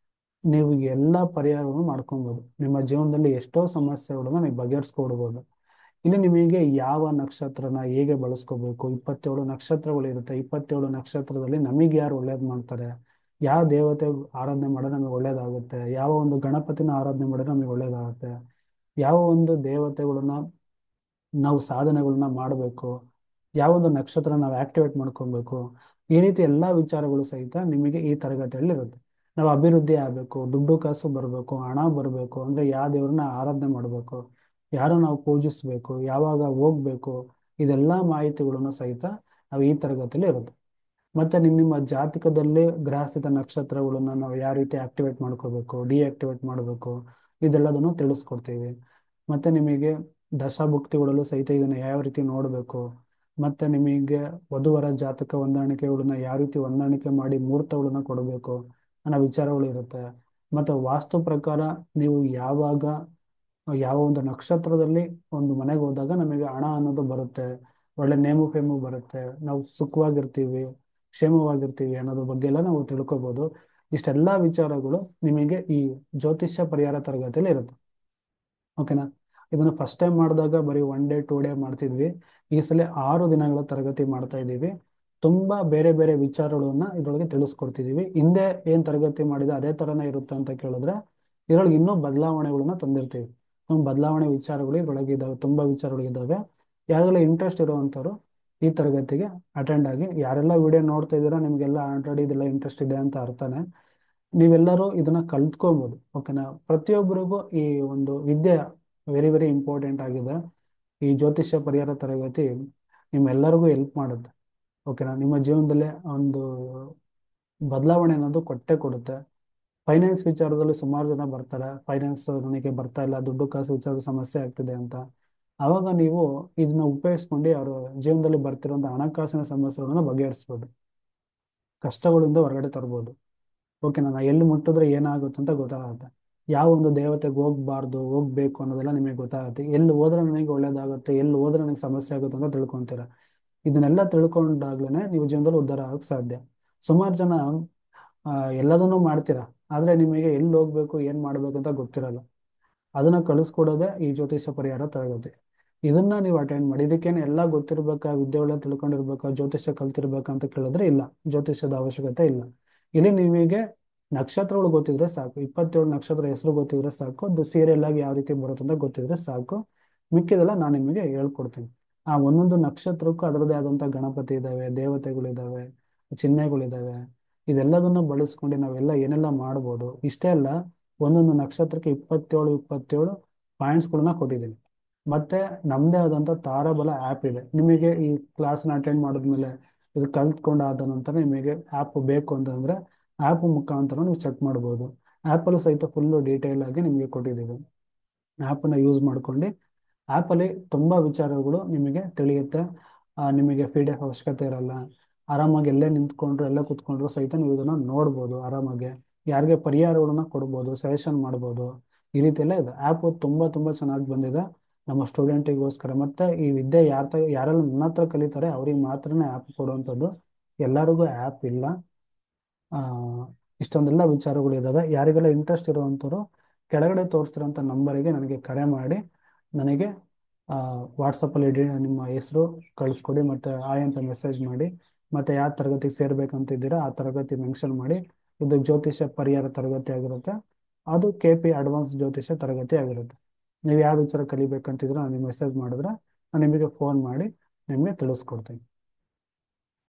Speaker 1: ನೀವು ಎಲ್ಲ ಪರಿಹಾರವನ್ನು ಮಾಡ್ಕೊಬೋದು. ನಿಮ್ಮ ಜೀವನದಲ್ಲಿ ಎಷ್ಟೋ ಸಮಸ್ಯೆಗಳನ್ನ ನೀವು ಬಗೆಹರಿಸ್ಕೊಡ್ಬೋದು. ಇಲ್ಲಿ ನಿಮಗೆ ಯಾವ ನಕ್ಷತ್ರನ ಹೇಗೆ ಬಳಸ್ಕೋಬೇಕು, 27 ನಕ್ಷತ್ರಗಳು ಇರುತ್ತೆ. 27 ನಕ್ಷತ್ರದಲ್ಲಿ ನಮಗೆ ಯಾರು ಒಳ್ಳೇದು ಮಾಡ್ತಾರೆ, ಯಾವ ದೇವತೆ ಆರಾಧನೆ ಮಾಡಿದ್ರೆ ನಮಗೆ ಒಳ್ಳೇದಾಗುತ್ತೆ, ಯಾವ ಒಂದು ಗಣಪತಿನ ಆರಾಧನೆ ಮಾಡಿದ್ರೆ ನಮಗೆ ಒಳ್ಳೇದಾಗುತ್ತೆ, ಯಾವ ಒಂದು ದೇವತೆಗಳನ್ನ ನಾವು ಸಾಧನೆಗಳನ್ನ ಮಾಡಬೇಕು, ಯಾವ ಒಂದು ನಕ್ಷತ್ರ ನಾವು ಆಕ್ಟಿವೇಟ್ ಮಾಡ್ಕೊಬೇಕು, ಈ ರೀತಿ ಎಲ್ಲ ವಿಚಾರಗಳು ಸಹಿತ ನಿಮಗೆ ಈ ತರಗತಿಯಲ್ಲಿ ಇರುತ್ತೆ. ನಾವು ಅಭಿವೃದ್ಧಿ ಆಗಬೇಕು, ದುಡ್ಡು ಕಾಸು ಬರಬೇಕು, ಹಣ ಬರಬೇಕು ಅಂದರೆ ಯಾವ ದೇವ್ರನ್ನ ಆರಾಧನೆ ಮಾಡಬೇಕು, ಯಾರು ನಾವು ಪೂಜಿಸಬೇಕು, ಯಾವಾಗ ಹೋಗ್ಬೇಕು, ಇದೆಲ್ಲ ಮಾಹಿತಿಗಳನ್ನು ಸಹಿತ ನಾವು ಈ ತರಗತಿಯಲ್ಲಿ ಇರುತ್ತೆ. ಮತ್ತು ನಿಮ್ಮ ಜಾತಕದಲ್ಲಿ ಗ್ರಹಸ್ಥಿತ ನಕ್ಷತ್ರಗಳನ್ನ ನಾವು ಯಾವ ರೀತಿ ಆಕ್ಟಿವೇಟ್ ಮಾಡ್ಕೋಬೇಕು, ಡಿಆಕ್ಟಿವೇಟ್ ಮಾಡಬೇಕು, ಇದೆಲ್ಲದನ್ನು ತಿಳಿಸ್ಕೊಡ್ತೀವಿ. ಮತ್ತು ನಿಮಗೆ ದಶಾಭುಕ್ತಿಗಳಲ್ಲೂ ಸಹಿತ ಇದನ್ನು ಯಾವ ರೀತಿ ನೋಡಬೇಕು, ಮತ್ತು ನಿಮಗೆ ವಧುವರ ಜಾತಕ ಹೊಂದಾಣಿಕೆಗಳನ್ನ ಯಾವ ರೀತಿ ಹೊಂದಾಣಿಕೆ ಮಾಡಿ ಮುಹೂರ್ತಗಳನ್ನ ಕೊಡಬೇಕು ಅನ್ನೋ ವಿಚಾರಗಳು ಇರುತ್ತೆ. ಮತ್ತು ವಾಸ್ತು ಪ್ರಕಾರ ನೀವು ಯಾವ ಒಂದು ನಕ್ಷತ್ರದಲ್ಲಿ ಒಂದು ಮನೆಗೆ ಹೋದಾಗ ನಮಗೆ ಹಣ ಅನ್ನೋದು ಬರುತ್ತೆ, ಒಳ್ಳೆ ನೇಮು ಫೇಮು ಬರುತ್ತೆ, ನಾವು ಸುಖವಾಗಿರ್ತೀವಿ, ಕ್ಷೇಮವಾಗಿರ್ತೀವಿ ಅನ್ನೋದ್ರ ಬಗ್ಗೆ ಎಲ್ಲ ನಾವು ತಿಳ್ಕೊಬೋದು. ಇಷ್ಟೆಲ್ಲ ವಿಚಾರಗಳು ನಿಮಗೆ ಈ ಜ್ಯೋತಿಷ್ಯ ಪರಿಹಾರ ತರಗತಿಯಲ್ಲಿ ಇರುತ್ತೆ. ಓಕೆನಾ? ಇದನ್ನು ಫಸ್ಟ್ ಟೈಮ್ ಮಾಡಿದಾಗ ಬರೀ 1 ಡೇ 2 ಡೇ ಮಾಡ್ತಿದ್ವಿ. ಈ ಸಲ 6 ದಿನಗಳ ತರಗತಿ ಮಾಡ್ತಾ ಇದ್ದೀವಿ. ತುಂಬಾ ಬೇರೆ ಬೇರೆ ವಿಚಾರಗಳನ್ನ ಇದ್ರೊಳಗೆ ತಿಳಿಸ್ಕೊಡ್ತಿದೀವಿ. ಹಿಂದೆ ಏನ್ ತರಗತಿ ಮಾಡಿದೆ ಅದೇ ತರನೇ ಇರುತ್ತೆ ಅಂತ ಕೇಳಿದ್ರೆ, ಇದ್ರೊಳಗೆ ಇನ್ನೂ ಬದಲಾವಣೆಗಳನ್ನ ತಂದಿರ್ತೀವಿ. ಬದಲಾವಣೆ ವಿಚಾರಗಳು ಇದ್ರೊಳಗೆ ಇದಾವೆ, ತುಂಬಾ ವಿಚಾರಗಳಿದ್ದಾವೆ. ಯಾರೆಲ್ಲ ಇಂಟ್ರೆಸ್ಟ್ ಇರುವಂಥವ್ರು ಈ ತರಗತಿಗೆ ಅಟೆಂಡ್ ಆಗಿ. ಯಾರೆಲ್ಲ ವಿಡಿಯೋ ನೋಡ್ತಾ ಇದ್ದೀರಾ ನಿಮ್ಗೆಲ್ಲ ಆಲ್ರೆಡಿ ಇದೆಲ್ಲ ಇಂಟ್ರೆಸ್ಟ್ ಇದೆ ಅಂತ ಅರ್ಥನೇ. ನೀವೆಲ್ಲರೂ ಇದನ್ನ ಕಲ್ತ್ಕೊಬೋದು. ಓಕೆನಾ? ಪ್ರತಿಯೊಬ್ಬರಿಗೂ ಈ ಒಂದು ವಿದ್ಯೆ ವೆರಿ ವೆರಿ ಇಂಪಾರ್ಟೆಂಟ್ ಆಗಿದೆ. ಈ ಜ್ಯೋತಿಷ್ಯ ಪರಿಹಾರ ತರಗತಿ ನಿಮ್ಮೆಲ್ಲರಿಗೂ ಹೆಲ್ಪ್ ಮಾಡುತ್ತೆ. ಓಕೆನಾ? ನಿಮ್ಮ ಜೀವನದಲ್ಲಿ ಒಂದು ಬದಲಾವಣೆ ಅನ್ನೋದು ಕೊಟ್ಟೆ ಕೊಡುತ್ತೆ. ಫೈನಾನ್ಸ್ ವಿಚಾರದಲ್ಲಿ ಸುಮಾರು ಜನ ಬರ್ತಾರೆ, ಫೈನಾನ್ಸ್ ನನಗೆ ಬರ್ತಾ ಇಲ್ಲ, ದುಡ್ಡು ಕಾಸು ವಿಚಾರದ ಸಮಸ್ಯೆ ಆಗ್ತಿದೆ ಅಂತ. ಆವಾಗ ನೀವು ಇದನ್ನ ಉಪಯೋಗಿಸ್ಕೊಂಡು ಅವ್ರ ಜೀವನದಲ್ಲಿ ಬರ್ತಿರುವಂಥ ಹಣಕಾಸಿನ ಸಮಸ್ಯೆಗಳನ್ನ ಬಗೆಹರಿಸ್ಬೋದು, ಕಷ್ಟಗಳಿಂದ ಹೊರಗಡೆ ತರ್ಬೋದು. ಓಕೆನಾ? ನಾ ಎಲ್ಲಿ ಮುಟ್ಟಿದ್ರೆ ಏನಾಗುತ್ತೆ ಅಂತ ಗೊತ್ತಾಗುತ್ತೆ. ಯಾವ ಒಂದು ದೇವತೆಗೆ ಹೋಗ್ಬಾರ್ದು ಹೋಗ್ಬೇಕು ಅನ್ನೋದೆಲ್ಲ ನಿಮಗೆ ಗೊತ್ತಾಗುತ್ತೆ. ಎಲ್ಲಿ ಹೋದ್ರೆ ನನಗೆ ಒಳ್ಳೇದಾಗುತ್ತೆ, ಎಲ್ಲಿ ಹೋದ್ರೆ ನನಗೆ ಸಮಸ್ಯೆ ಆಗುತ್ತೆ ಅಂತ ತಿಳ್ಕೊಂತೀರ. ಇದನ್ನೆಲ್ಲ ತಿಳ್ಕೊಂಡಾಗ್ಲೇ ನೀವು ಜೀವನದಲ್ಲಿ ಉದ್ಧಾರ ಆಗಕ್ಕೆ ಸಾಧ್ಯ. ಸುಮಾರು ಜನ ಆ, ಎಲ್ಲದನ್ನೂ ಮಾಡ್ತೀರಾ, ಆದ್ರೆ ನಿಮಗೆ ಎಲ್ಲಿ ಹೋಗ್ಬೇಕು ಏನ್ ಮಾಡ್ಬೇಕು ಅಂತ ಗೊತ್ತಿರಲ್ಲ. ಅದನ್ನ ಕಳಿಸ್ಕೊಡೋದೇ ಈ ಜ್ಯೋತಿಷ ಪರಿಹಾರ ತರಗತಿ. ಇದನ್ನ ನೀವು ಅಟೆಂಡ್ ಮಾಡಿ. ಇದಕ್ಕೇನು ಎಲ್ಲ ಗೊತ್ತಿರ್ಬೇಕಾ, ವಿದ್ಯೆಗಳನ್ನ ತಿಳ್ಕೊಂಡಿರ್ಬೇಕಾ, ಜ್ಯೋತಿಷ್ಯ ಕಲ್ತಿರ್ಬೇಕಾ ಅಂತ ಕೇಳಿದ್ರೆ ಇಲ್ಲ, ಜ್ಯೋತಿಷ್ಯದ ಅವಶ್ಯಕತೆ ಇಲ್ಲ. ಇಲ್ಲಿ ನಿಮಗೆ ನಕ್ಷತ್ರಗಳು ಗೊತ್ತಿದ್ರೆ ಸಾಕು, 27 ನಕ್ಷತ್ರ ಹೆಸರು ಗೊತ್ತಿದ್ರೆ ಸಾಕು, ಅದು ಸೀರಿಯಲ್ ಆಗಿ ಯಾವ ರೀತಿ ಬರುತ್ತೆ ಅಂತ ಗೊತ್ತಿದ್ರೆ ಸಾಕು. ಮಿಕ್ಕಿದೆಲ್ಲ ನಾನು ನಿಮಗೆ ಹೇಳ್ಕೊಡ್ತೀನಿ. ಆ ಒಂದೊಂದು ನಕ್ಷತ್ರಕ್ಕೂ ಅದರದ್ದೇ ಆದಂಥ ಗಣಪತಿ ಇದ್ದಾವೆ, ದೇವತೆಗಳಿದ್ದಾವೆ, ಚಿಹ್ನೆಗಳಿದ್ದಾವೆ. ಇದೆಲ್ಲದನ್ನು ಬಳಸ್ಕೊಂಡು ನಾವೆಲ್ಲ ಏನೆಲ್ಲ ಮಾಡ್ಬೋದು. ಇಷ್ಟೇ ಅಲ್ಲ, ಒಂದೊಂದು ನಕ್ಷತ್ರಕ್ಕೆ 27 ಪಾಯಿಂಟ್ಸ್ಗಳನ್ನ ಕೊಟ್ಟಿದ್ದೀನಿ. ಮತ್ತೆ ನಮ್ಮದೇ ಆದಂಥ ತಾರಾಬಲ ಆ್ಯಪ್ ಇದೆ. ನಿಮಗೆ ಈ ಕ್ಲಾಸ್ನ ಅಟೆಂಡ್ ಮಾಡಿದ್ಮೇಲೆ ಇದು ಕಲ್ತ್ಕೊಂಡಾದ ನಂತರ ನಿಮಗೆ ಆ್ಯಪ್ ಬೇಕು ಅಂತಂದರೆ ಆ್ಯಪ್ ಮುಖಾಂತರ ನೀವು ಚೆಕ್ ಮಾಡ್ಬೋದು. ಆ್ಯಪಲ್ಲೂ ಸಹಿತ ಫುಲ್ಲು ಡೀಟೇಲ್ ಆಗಿ ನಿಮಗೆ ಕೊಟ್ಟಿದ್ದೀವಿ. ಆ್ಯಪನ್ನು ಯೂಸ್ ಮಾಡ್ಕೊಂಡು ಆ್ಯಪಲ್ಲಿ ತುಂಬ ವಿಚಾರಗಳು ನಿಮಗೆ ತಿಳಿಯುತ್ತೆ. ನಿಮಗೆ PDF ಅವಶ್ಯಕತೆ ಇರಲ್ಲ. ಆರಾಮಾಗಿ ಎಲ್ಲೇ ನಿಂತ್ಕೊಂಡ್ರು ಎಲ್ಲೇ ಕೂತ್ಕೊಂಡ್ರು ಸಹಿತ ನೀವು ಇದನ್ನು ನೋಡ್ಬೋದು ಆರಾಮಾಗಿ. ಯಾರಿಗೆ ಪರಿಹಾರಗಳನ್ನ ಕೊಡ್ಬೋದು, ಸಜೆಷನ್ ಮಾಡ್ಬೋದು. ಈ ರೀತಿ ಎಲ್ಲ ಇದೆ. ಆ್ಯಪು ತುಂಬ ತುಂಬ ಚೆನ್ನಾಗಿ ಬಂದಿದೆ ನಮ್ಮ ಸ್ಟೂಡೆಂಟಿಗೋಸ್ಕರ. ಮತ್ತು ಈ ವಿದ್ಯೆ ಯಾರೆಲ್ಲ ನನ್ನ ಹತ್ರ ಕಲಿತಾರೆ ಅವ್ರಿಗೆ ಮಾತ್ರನೇ ಆ್ಯಪ್ ಕೊಡುವಂಥದ್ದು, ಎಲ್ಲರಿಗೂ ಆ್ಯಪ್ ಇಲ್ಲ. ಆ, ಇಷ್ಟೊಂದೆಲ್ಲ ವಿಚಾರಗಳಿದ್ದಾವೆ. ಯಾರಿಗೆಲ್ಲ ಇಂಟ್ರೆಸ್ಟ್ ಇರುವಂಥವ್ರು ಕೆಳಗಡೆ ತೋರಿಸ್ತಿರೋಂಥ ನಂಬರಿಗೆ ನನಗೆ ಕರೆ ಮಾಡಿ, ನನಗೆ ವಾಟ್ಸಪ್ಪಲ್ಲಿ ನಿಮ್ಮ ಹೆಸರು ಕಳಿಸ್ಕೊಡಿ, ಮತ್ತು ಆಯ್ ಅಂತ ಮೆಸೇಜ್ ಮಾಡಿ, ಮತ್ತು ಯಾವ ತರಗತಿಗೆ ಸೇರ್ಬೇಕಂತಿದ್ದೀರಾ ಆ ತರಗತಿ ಮೆನ್ಷನ್ ಮಾಡಿ. ಇದು ಜ್ಯೋತಿಷ್ಯ ಪರಿಹಾರ ತರಗತಿ ಆಗಿರುತ್ತೆ, ಅದು KP ಅಡ್ವಾನ್ಸ್ ಜ್ಯೋತಿಷ್ಯ ತರಗತಿ ಆಗಿರುತ್ತೆ. ನೀವು ಯಾವ ವಿಚಾರ ಕಲಿಬೇಕಂತಿದ್ರೆ ನನಗೆ ಮೆಸೇಜ್ ಮಾಡಿದ್ರೆ ನಾನು ನಿಮಗೆ ಫೋನ್ ಮಾಡಿ ನಿಮಗೆ ತಿಳಿಸ್ಕೊಡ್ತೀನಿ.